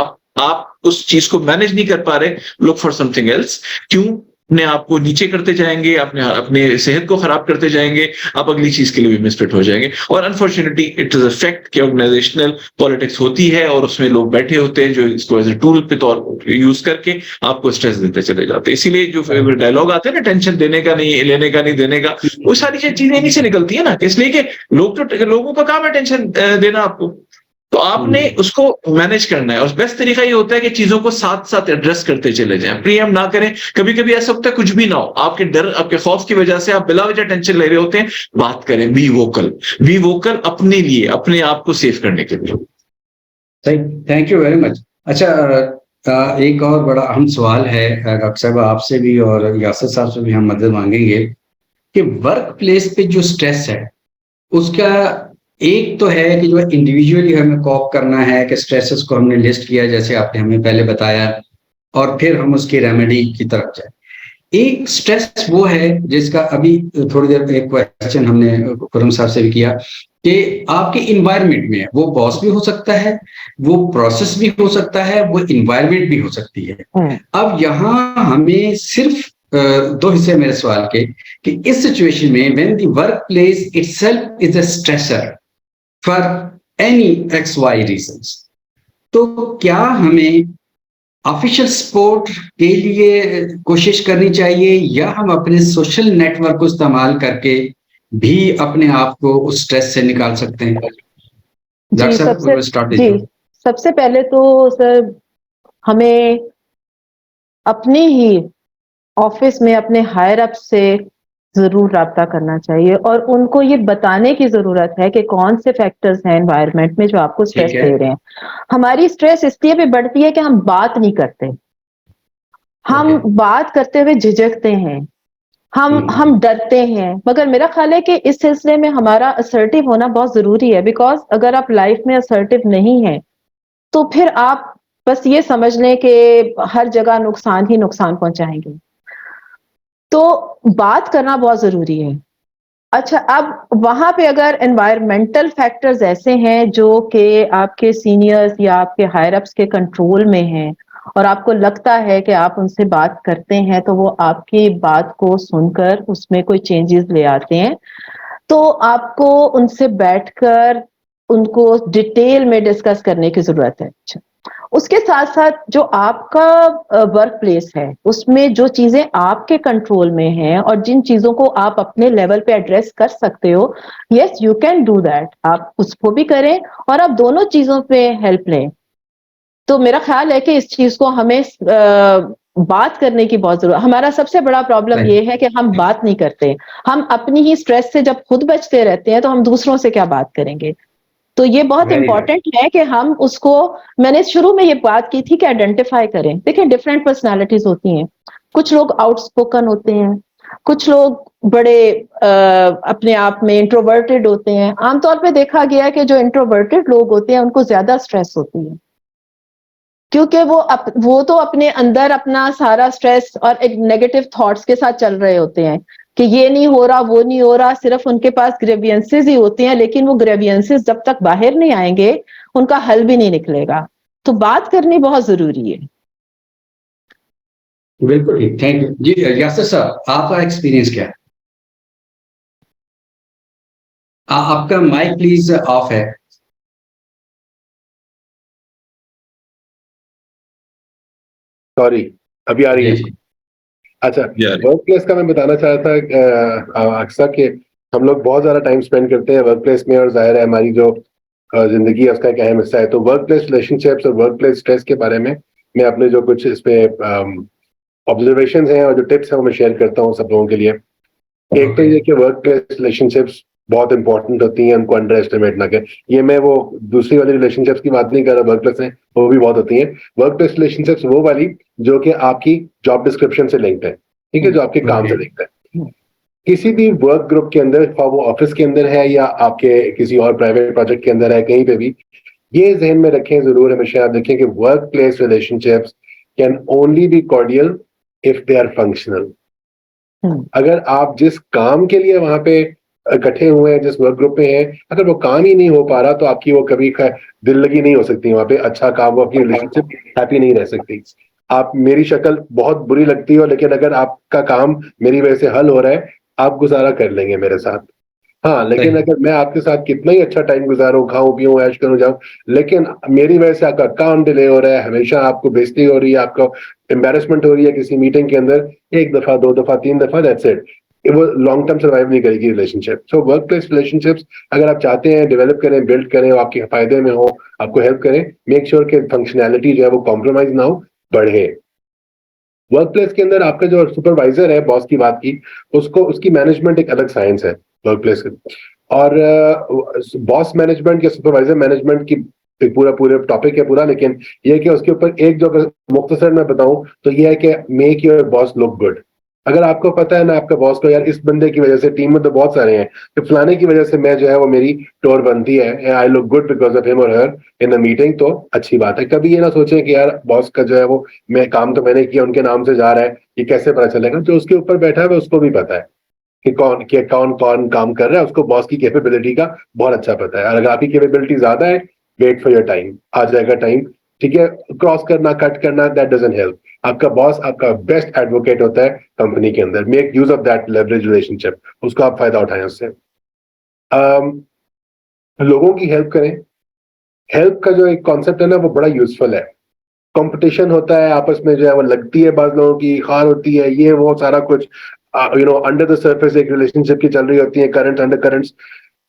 आप उस चीज को मैनेज नहीं कर पा रहे, लुक फॉर समथिंग एल्स। क्यों? अपने आप को नीचे करते जाएंगे, अपने सेहत को खराब करते जाएंगे, आप अगली चीज के लिए भी मिसफिट हो जाएंगे। और unfortunately it is a fact कि ऑर्गेनाइजेशनल पॉलिटिक्स होती है, और उसमें लोग बैठे होते हैं जो इसको एज ए टूल पे तौर यूज करके आपको स्ट्रेस देते चले जाते हैं। इसीलिए जो डायलॉग आते हैं ना, टेंशन देने का नहीं, लेने का नहीं, देने का, वो सारी चीजें इन्हीं से निकलती है ना। इसलिए कि लोगों का काम है टेंशन देना आपको, तो आपने उसको मैनेज करना है। और बेस्ट तरीका ये होता है कि चीजों को साथ साथ एड्रेस करते चले जाएं, प्रीएम्प्ट ना करें। कभी कभी ऐसा होता है कुछ भी ना हो, आपके डर, आपके खौफ की वजह से आप बिला वजह टेंशन ले रहे होते हैं। बात करें, बी वोकल अपने लिए, अपने आप को सेव करने के लिए। Thank you very much. अच्छा, एक और बड़ा अहम सवाल है डॉक्टर साहब, आपसे भी और यासर साहब से भी हम मदद मांगेंगे कि वर्क प्लेस पे जो स्ट्रेस है उसका एक तो है कि जो इंडिविजुअली हमें कॉप करना है, कि स्ट्रेसेस को हमने लिस्ट किया, जैसे आपने हमें पहले बताया और फिर हम उसकी रेमेडी की तरफ जाए। एक स्ट्रेस वो है जिसका अभी थोड़ी देर एक क्वेश्चन हमने खुरम साहब से भी किया कि आपके इन्वायरमेंट में वो बॉस भी हो सकता है, वो प्रोसेस भी हो सकता है, वो इन्वायरमेंट भी हो सकती है। अब यहाँ हमें सिर्फ दो हिस्से मेरे सवाल के कि इस सिचुएशन में when the work place itself is a stressor for any X Y reasons, तो क्या हमें ऑफिशियल सपोर्ट के लिए कोशिश करनी चाहिए या हम अपने सोशल नेटवर्क को इस्तेमाल करके भी अपने आप को उस स्ट्रेस से निकाल सकते हैं? जी, सबसे पहले तो सर हमें अपने ही ऑफिस में अपने हायर अप से जरूर राब्ता करना चाहिए और उनको ये बताने की जरूरत है कि कौन से फैक्टर्स हैं एनवायरनमेंट में जो आपको स्ट्रेस दे रहे हैं। हमारी स्ट्रेस इसलिए भी बढ़ती है कि हम बात नहीं करते, हम बात करते हुए झिझकते हैं, हम डरते हैं। मगर मेरा ख्याल है कि इस सिलसिले में हमारा असर्टिव होना बहुत जरूरी है, बिकॉज अगर आप लाइफ में असर्टिव नहीं है तो फिर आप बस ये समझ लें कि हर जगह नुकसान ही नुकसान पहुंचाएंगे। तो बात करना बहुत जरूरी है। अच्छा, अब वहां पे अगर एनवायरमेंटल फैक्टर्स ऐसे हैं जो कि आपके सीनियर्स या आपके हायर अप्स के कंट्रोल में हैं और आपको लगता है कि आप उनसे बात करते हैं तो वो आपकी बात को सुनकर उसमें कोई चेंजेस ले आते हैं, तो आपको उनसे बैठकर उनको डिटेल में डिस्कस करने की जरूरत है। अच्छा, उसके साथ साथ जो आपका वर्क प्लेस है उसमें जो चीजें आपके कंट्रोल में हैं और जिन चीजों को आप अपने लेवल पे एड्रेस कर सकते हो, yes you can do that, आप उसको भी करें और आप दोनों चीजों पे हेल्प लें। तो मेरा ख्याल है कि इस चीज को हमें बात करने की बहुत जरूरत। हमारा सबसे बड़ा प्रॉब्लम ये है कि हम बात नहीं करते, हम अपनी ही स्ट्रेस से जब खुद बचते रहते हैं तो हम दूसरों से क्या बात करेंगे। तो ये बहुत इंपॉर्टेंट है कि हम उसको, मैंने शुरू में ये बात की थी कि आइडेंटिफाई करें। देखिए, डिफरेंट पर्सनालिटीज होती हैं, कुछ लोग आउटस्पोकन होते हैं, कुछ लोग बड़े अपने आप में इंट्रोवर्टेड होते हैं। आमतौर पे देखा गया है कि जो इंट्रोवर्टेड लोग होते हैं उनको ज्यादा स्ट्रेस होती है, क्योंकि वो तो अपने अंदर अपना सारा स्ट्रेस और एक नेगेटिव थॉट्स के साथ चल रहे होते हैं कि ये नहीं हो रहा, वो नहीं हो रहा, सिर्फ उनके पास ग्रेवियंसेस ही होती हैं, लेकिन वो ग्रेवियंसेस जब तक बाहर नहीं आएंगे उनका हल भी नहीं निकलेगा। तो बात करनी बहुत जरूरी है। बिल्कुल ठीक, थैंक यू जी। यासर साहब, आपका एक्सपीरियंस क्या है? आपका माइक प्लीज ऑफ है। सॉरी, अभी आ रही है? अच्छा, वर्क प्लेस का मैं बताना चाह रहा था अक्सर कि हम लोग बहुत ज्यादा टाइम स्पेंड करते हैं वर्क प्लेस में और जाहिर है हमारी जो जिंदगी है उसका एक अहम हिस्सा है। तो वर्क प्लेस रिलेशनशिप्स और वर्क प्लेस स्ट्रेस के बारे में मैं अपने जो कुछ इस पे ऑब्जर्वेशन हैं और जो टिप्स हैं वो मैं शेयर करता हूँ सब लोगों के लिए। एक तो ये कि वर्क प्लेस रिलेशनशिप्स बहुत इंपॉर्टेंट होती हैं, उनको अंडर एस्टिमेट ना करें। ये मैं वो दूसरी वाली रिलेशनशिप्स की बात नहीं कर रहा, वर्क प्लेस में वो भी बहुत होती हैं। वर्क प्लेस रिलेशनशिप्स वो वाली जो कि आपकी जॉब डिस्क्रिप्शन से लिंक्ड है, ठीक है, जो आपके काम से लिंक्ड है। किसी भी वर्क ग्रुप के अंदर, वो ऑफिस के अंदर है या आपके किसी और प्राइवेट प्रोजेक्ट के अंदर है, कहीं पे भी ये ज़हन में रखें, जरूर हमेशा याद रखें कि work place relationships can only be cordial if they are functional. अगर आप जिस काम के लिए वहां पे इकट्ठे हुए हैं, जिस वर्क ग्रुप में हैं, अगर वो काम ही नहीं हो पा रहा तो आपकी वो कभी दिल लगी नहीं हो सकती वहां पे, अच्छा काम, वो आपकी रिलेशनशिप हैप्पी नहीं रह सकती। आप, मेरी शक्ल बहुत बुरी लगती हो लेकिन अगर आपका काम मेरी वजह से हल हो रहा है, आप गुजारा कर लेंगे मेरे साथ। हाँ, लेकिन अगर मैं आपके साथ कितना ही अच्छा टाइम गुजारूं, खाऊं पीऊं ऐश करूं जाऊं, लेकिन मेरी वजह से आपका काम डिले हो रहा है, हमेशा आपको बेइज्जती हो रही है, आपको एम्बैरेसमेंट हो रही है किसी मीटिंग के अंदर, एक दफा, दो दफा, तीन दफा, दैट्स इट, वो लॉन्ग टर्म सर्वाइव नहीं करेगी relationship. So work place relationships अगर आप चाहते हैं डेवलप करें, बिल्ड करें, आपके फायदे में हो, आपको हेल्प करें, मेक श्योर कि फंक्शनैलिटी जो है वो कॉम्प्रोमाइज ना हो, बढ़े। वर्क प्लेस के अंदर आपका जो सुपरवाइजर है, बॉस की बात की, उसको, उसकी मैनेजमेंट एक अलग साइंस है वर्क प्लेस की, और बॉस मैनेजमेंट या सुपरवाइजर मैनेजमेंट की एक पूरा टॉपिक है पूरा। लेकिन ये कि उसके ऊपर एक जो मुख्तसर मैं बताऊं तो ये है कि make your boss look good. अगर आपको पता है ना आपका बॉस को, यार इस बंदे की वजह से, टीम में तो बहुत सारे हैं, तो फलाने की वजह से मैं जो है वो मेरी टोर बनती है, I look good because of him और हर इन द मीटिंग, तो अच्छी बात है। कभी ये ना सोचें कि यार बॉस का जो है वो, मैं काम तो मैंने किया, उनके नाम से जा रहा है, ये कैसे पता चलेगा? जो उसके ऊपर बैठा है उसको भी पता है कि कौन कौन काम कर रहा है, उसको बॉस की कैपेबिलिटी का बहुत अच्छा पता है। और अगर आपकी कैपेबिलिटी ज्यादा है, वेट फॉर योर टाइम, आ जाएगा टाइम, ठीक है। क्रॉस करना, कट करना, दैट डजंट हेल्प। आपका बॉस आपका बेस्ट एडवोकेट होता है कंपनी के अंदर। Make use of that leverage relationship, उसका आप फायदा उठाएं उससे। लोगों की हेल्प करें। हेल्प का जो एक कॉन्सेप्ट है ना, वो बड़ा यूजफुल है। कंपटीशन होता है आपस में, जो है वो लगती है, बात लोगों की खार होती है, ये वो सारा कुछ, अंडर द सरफेस एक रिलेशनशिप की चल रही होती है, करंट अंडर करंट्स।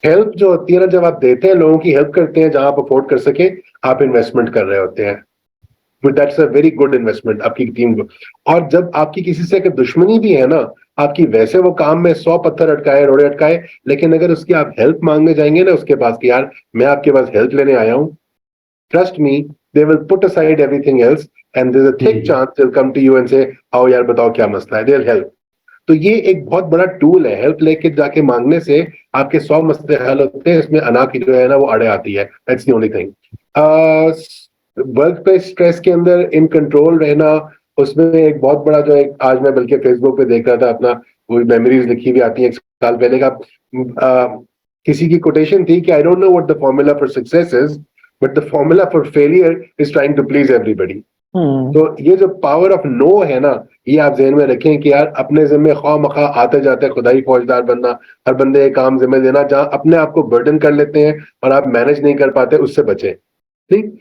हेल्प जो होती है ना, जब आप देते हैं, लोगों की हेल्प करते हैं, जहां आप अफोर्ड कर सके, आप इन्वेस्टमेंट कर रहे होते हैं। That's a very good investment आपकी टीम को। और जब आपकी किसी से अगर दुश्मनी भी है ना आपकी, वैसे वो काम में 100 पत्थर अटकाए, रोड़े अटकाए, लेकिन अगर उसकी आप हेल्प मांगने जाएंगे ना उसके पास कि यार मैं आपके पास हेल्प लेने आया हूँ, trust me, they will put aside everything else and there's a thick chance they'll come to you and say, आओ यार बताओ क्या मसला है, they'll help। तो ये एक बहुत बड़ा टूल है, हेल्प लेके जाके मांगने से आपके 100 मसले हल होते हैं, इसमें अना की जो है ना वो अड़े आती है। That's the only thing. Work place stress के अंदर इन कंट्रोल रहना, उसमें एक बहुत बड़ा जो है, आज मैं बल्कि फेसबुक पे देख रहा था अपना, वो मेमोरीज लिखी हुई आती है 1 साल पहले का, किसी की कोटेशन थी कि I don't know what the formula for success is, but the formula for failure is trying to please everybody. तो ये जो पावर ऑफ नो है ना, ये आप ज़हन में रखें कि यार अपने जिम्मे खा मखा आते जाते खुदाई फौजदार बनना, हर बंदे एक काम जिम्मे देना, जहां अपने आप को बर्डन कर लेते हैं और आप मैनेज नहीं कर पाते, उससे बचें। ठीक,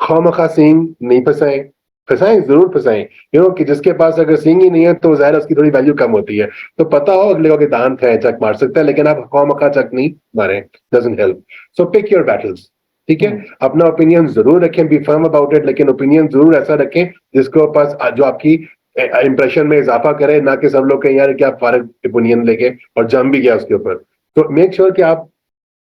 खा मखा सींग नहीं फंसाएं, फंसाएं जरूर फंसाएं, कि जिसके पास अगर सींग ही नहीं है तो जाहिर उसकी थोड़ी वैल्यू कम होती है। तो पता हो अगले को कि दांत है, चक मार सकता है, लेकिन आप खा मखा चक नहीं मारें, doesn't help. So pick your battles, ठीक है। अपना ओपिनियन जरूर रखें, बी फर्म अबाउट इट, लेकिन ओपिनियन जरूर ऐसा रखें जिसके पास जो आपकी इंप्रेशन में इजाफा करे, ना कि सब लोग कहें यार कि आप फारग ओपिनियन लेके और जम भी गया उसके ऊपर। तो मेक श्योर कि आप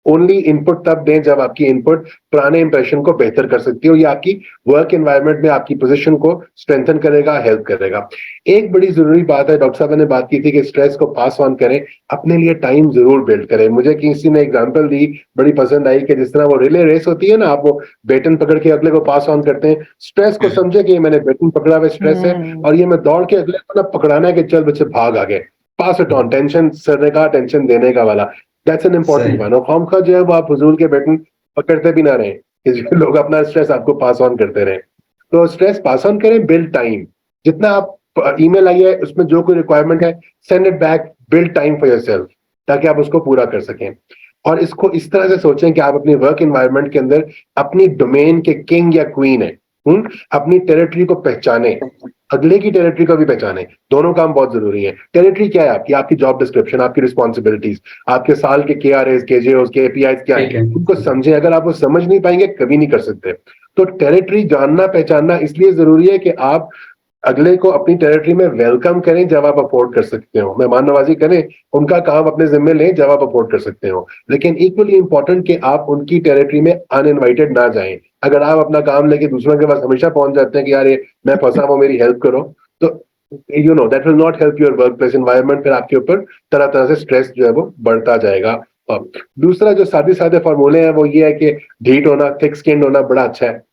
ओनली इनपुट तब दें जब आपकी इनपुट पुराने इंप्रेशन को बेहतर कर सकती हो, या आपकी वर्क एनवायरनमेंट में आपकी पोजीशन को स्ट्रेंथन करेगा, हेल्प करेगा। एक बड़ी जरूरी बात है, डॉक्टर साहब ने बात की थी कि स्ट्रेस को पास ऑन करें, अपने लिए टाइम जरूर बिल्ड करें। मुझे किसी ने एग्जांपल दी, बड़ी पसंद आई, कि जिस तरह वो रिले रेस होती है ना, आप वो बेटन पकड़ के अगले को पास ऑन करते हैं, स्ट्रेस को समझे कि मैंने बेटन पकड़ा हुआ स्ट्रेस है, और ये मैं दौड़ के अगले को ना पकड़ाना है कि चल बच्चे भाग आगे, पास इट ऑन, टेंशन सरने का, टेंशन देने का वाला। That's an important one. और खाम खा जो है वो आप हुजूर के बेटन पकड़ते भी ना रहे कि लोग अपना स्ट्रेस आपको पास ऑन करते रहे। तो स्ट्रेस पास ऑन करें, बिल्ड टाइम। जितना आप ईमेल आई है उसमें जो कोई रिक्वायरमेंट है, send it back, build time for yourself, ताकि आप उसको पूरा कर सकें। और इसको इस तरह से सोचें कि आप अपनी वर्क एनवायरनमेंट के अंदर अपनी डोमेन के किंग या क्वीन है। अपनी टेरिटरी को पहचाने, अगले की टेरिटरी को भी पहचाने, दोनों काम बहुत जरूरी है। टेरिटरी क्या है आपकी? आपकी जॉब डिस्क्रिप्शन, आपकी रिस्पॉन्सिबिलिटीज, आपके साल के KRAs, KJOs, KPIs क्या है, उनको समझें। अगर आप वो समझ नहीं पाएंगे कभी नहीं कर सकते। तो टेरिटरी जानना पहचानना इसलिए जरूरी है कि आप अगले को अपनी टेरिटरी में वेलकम करें जब आप अफोर्ड कर सकते हो, मेहमान नवाजी करें, उनका काम अपने जिम्मे लें जब आप अफोर्ड कर सकते हो। लेकिन इक्वली इंपॉर्टेंट कि आप उनकी टेरिटरी में अनइनवाइटेड ना जाएं। अगर आप अपना काम लेके दूसरों के पास हमेशा पहुंच जाते हैं कि यार ये मैं फंसा हूं, मेरी हेल्प करो, तो that will not help your work place environment. फिर आपके ऊपर तरह तरह से स्ट्रेस जो है वो बढ़ता जाएगा। और दूसरा जो सादे सादे फॉर्मूले हैं वो ये है कि ढीठ होना, थिक स्किन होना बड़ा अच्छा है।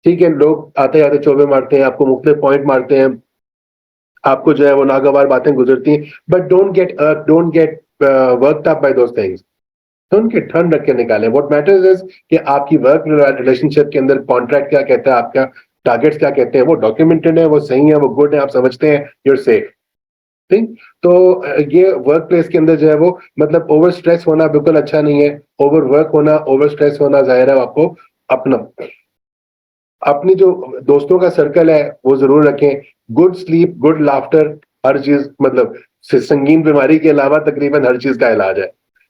ठीक है, लोग आते आते चोबे मारते हैं, आपको मुख्तलिफ पॉइंट मारते हैं, आपको जो है वो नागवार बातें गुजरती हैं, but don't get worked up by those things. उनके ठंड रख के निकालें। व्हाट मैटर्स इज कि आपकी वर्क रिलेशनशिप के अंदर कॉन्ट्रैक्ट क्या कहता है, आपका टारगेट्स क्या कहते हैं, वो डॉक्यूमेंटेड है, वो सही है, वो गुड है, आप समझते हैं, यूर सेफ। ठीक, तो ये वर्क प्लेस के अंदर जो है वो मतलब ओवर स्ट्रेस होना बिल्कुल अच्छा नहीं है। ओवर वर्क होना, ओवर स्ट्रेस होना, जाहिर है आपको अपना अपनी जो दोस्तों का सर्कल है वो जरूर रखें। गुड स्लीप, गुड लाफ्टर, हर चीज मतलब संगीन बीमारी के अलावा तकरीबन हर चीज का इलाज है।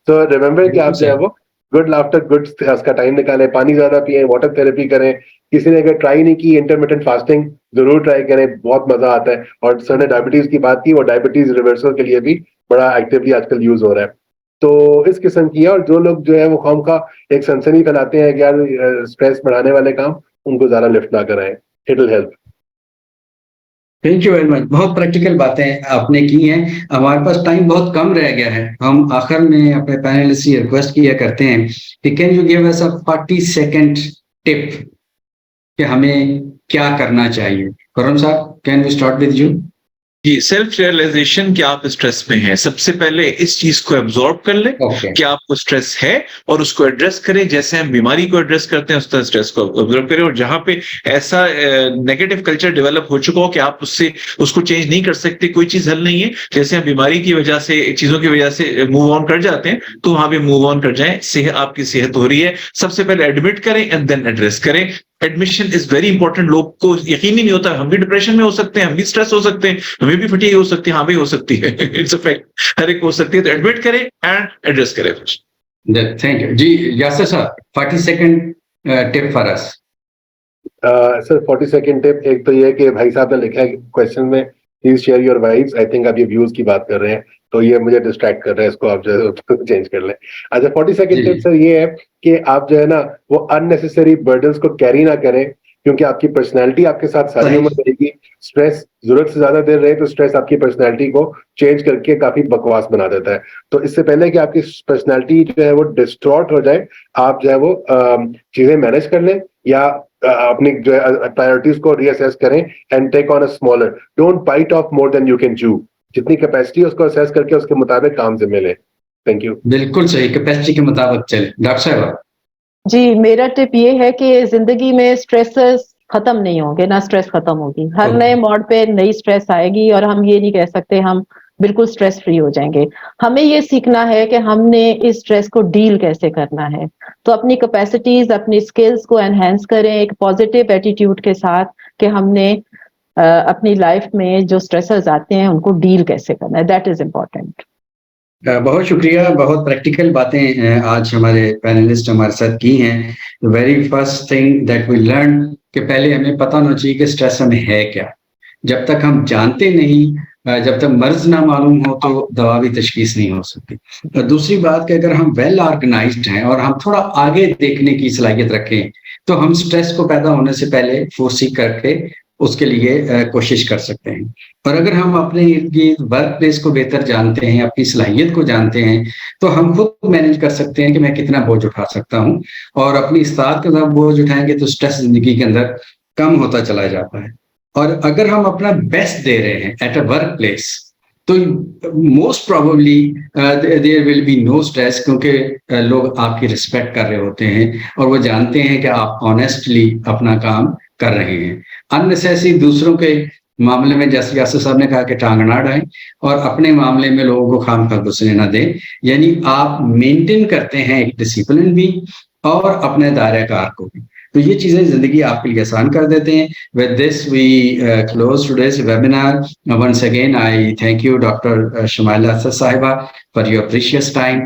तो रिमेम्बर कि आप जो है वो गुड लाफ्टर, गुड का टाइम निकालें, पानी ज्यादा पिए, वाटर थेरेपी करें। किसी ने अगर ट्राई नहीं की इंटरमिटेंट फास्टिंग, जरूर ट्राई करें, बहुत मजा आता है। और सर ने डायबिटीज की बात की, वो डायबिटीज रिवर्सल के लिए भी बड़ा एक्टिवली आजकल यूज हो रहा है। तो इस किस्म की है। और जो लोग जो है वो खाम का एक सनसनी फैलाते हैं कि यार स्ट्रेस बढ़ाने वाले काम, उनको ज्यादा लिफ्ट ना कराएं, it will help. Thank you very much. बहुत प्रैक्टिकल बातें आपने की हैं। हमारे पास टाइम बहुत कम रह गया है। हम आखिर में अपने पैनलिस्ट से रिक्वेस्ट किया करते हैं कि can you give us a 40 second tip कि हमें क्या करना चाहिए। करुण साहब, can we start with you? जी, सेल्फ रियलाइजेशन कि आप स्ट्रेस में हैं। सबसे पहले इस चीज को एब्जॉर्ब कर लें कि आपको स्ट्रेस है और उसको एड्रेस करें। जैसे हम बीमारी को एड्रेस करते हैं उस तरह स्ट्रेस को ऑब्जर्व करें। और जहां पे ऐसा नेगेटिव कल्चर डेवलप हो चुका हो कि आप उसको चेंज नहीं कर सकते, कोई चीज हल नहीं है, जैसे हम बीमारी की वजह से, चीजों की वजह से मूव ऑन कर जाते हैं, तो वहां पे मूव ऑन कर जाएं। आपकी सेहत हो रही है, सबसे पहले एडमिट करें एंड देन एड्रेस करें। Admission is very important. लोग को यकीन ही नहीं होता, हम भी डिप्रेशन में हो सकते हैं, हम भी स्ट्रेस हो सकते हैं, हमें भी फटीग हो सकती है। हाँ भी हो सकती है, इट्स अ फैक्ट, हर एक हो सकती है। तो एडमिट करें एंड एड्रेस करें। थैंक यू जी। यासर साहब, 40 second tip for us. Sir 40 second tip, एक तो ये कि भाई साहब ने लिखा है क्वेश्चन में, please share your vibes. I think आप ये व्यूज की बात कर रहे हैं, तो ये मुझे डिस्ट्रैक्ट कर रहा है, इसको आप जो है चेंज कर लें। अच्छा, 40 सेकंड टिप सर ये है कि आप जो है ना वो अननेसेसरी बर्डन्स को कैरी ना करें, क्योंकि आपकी पर्सनैलिटी आपके साथ सारी उम्र रहेगी। स्ट्रेस जरूरत से ज्यादा देर रहे तो स्ट्रेस आपकी पर्सनैलिटी को चेंज करके काफी बकवास बना देता है। तो इससे पहले कि आपकी पर्सनैलिटी जो है वो डिस्ट्रॉट हो जाए, आप जो है वो चीजें मैनेज कर लें या अपनी जो है प्रायोरिटीज को रीअसेस करें and take on a smaller, don't bite off more than you can chew. जितनी कैपेसिटी उसको असेस करके उसके मुताबिक काम से मिले। Thank you. बिल्कुल सही, कैपेसिटी के मुताबिक चले। डॉक्टर साहब जी, मेरा टिप ये है कि जिंदगी में स्ट्रेसेस खत्म नहीं होंगे, ना स्ट्रेस खत्म होगी। हर नए मोड़ पे नई स्ट्रेस आएगी और हम ये नहीं कह सकते हम बिल्कुल स्ट्रेस फ्री हो जाएंगे। हमें ये सीखना है कि हमने इस स्ट्रेस को डील कैसे करना है। तो अपनी कैपेसिटीज, अपनी स्किल्स को एनहेंस करें एक पॉजिटिव एटीट्यूड के साथ कि हमने अपनी लाइफ में जो स्ट्रेसर्स आते हैं उनको डील कैसे करना है। That is important. बहुत शुक्रिया। बहुत प्रैक्टिकल बातें आज हमारे पैनलिस्ट हमारे साथ की हैं। Very first thing that we learn कि पहले हमें पता होना चाहिए कि स्ट्रेस हमें है क्या। जब तक हम जानते नहीं, जब तक मर्ज ना मालूम हो तो दवा भी तशखीस नहीं हो सकती। दूसरी बात कि अगर हम वेल ऑर्गेनाइज्ड हैं और हम थोड़ा आगे देखने की सलाहियत रखें तो हम स्ट्रेस को पैदा होने से पहले फोर्सी करके उसके लिए कोशिश कर सकते हैं। और अगर हम अपने वर्क प्लेस को बेहतर जानते हैं, अपनी सलाहियत को जानते हैं, तो हम खुद मैनेज कर सकते हैं कि मैं कितना बोझ उठा सकता हूँ। और अपनी इस्ताद के साथ बोझ उठाएंगे तो स्ट्रेस जिंदगी के अंदर कम होता चला जाता है। और अगर हम अपना बेस्ट दे रहे हैं एट अ वर्क प्लेस तो most probably there will be no stress, क्योंकि लोग आपकी रिस्पेक्ट कर रहे होते हैं और वो जानते हैं कि आप ऑनेस्टली अपना काम कर रहे हैं। अननेसेसरी दूसरों के मामले में, जैसे यासर साहब ने कहा कि टांग ना अड़ाएं और अपने मामले में लोगों को खामखा घुसने ना दें। यानी आप मेंटेन करते हैं एक डिसिप्लिन भी और अपने दायरे कार को भी। तो ये चीजें जिंदगी आपके लिए आसान कर देते हैं। With this we close today's webinar. Once again I thank you doctor Shamaila Asad sahiba for your precious time.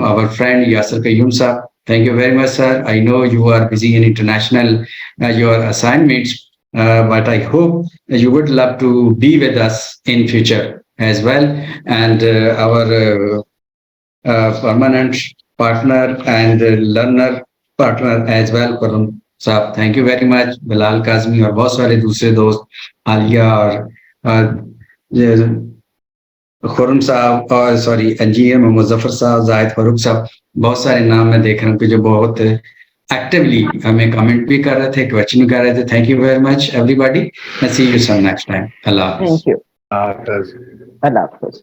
Our friend Yasir Qayyum sahab, thank you very much sir. I know you are busy in international your assignments, but I hope you would love to be with us in future as well. And our permanent partner and learner partner as well, Karan साहब, thank you very much. Bilal Kazmi और बहुत सारे दूसरे दोस्त, आलिया और खुरम साहब और sorry NGM Muzaffar साहब, जाहिद फारूक साहब, बहुत सारे नाम मैं देख रहा हूँ कि जो बहुत एक्टिवली हमें कमेंट भी कर रहे थे, क्वेश्चन भी कर रहे थे। Thank you very much everybody. I see you some next time. अल्लाह हाफिज़। Thank you. अल्लाह हाफिज़।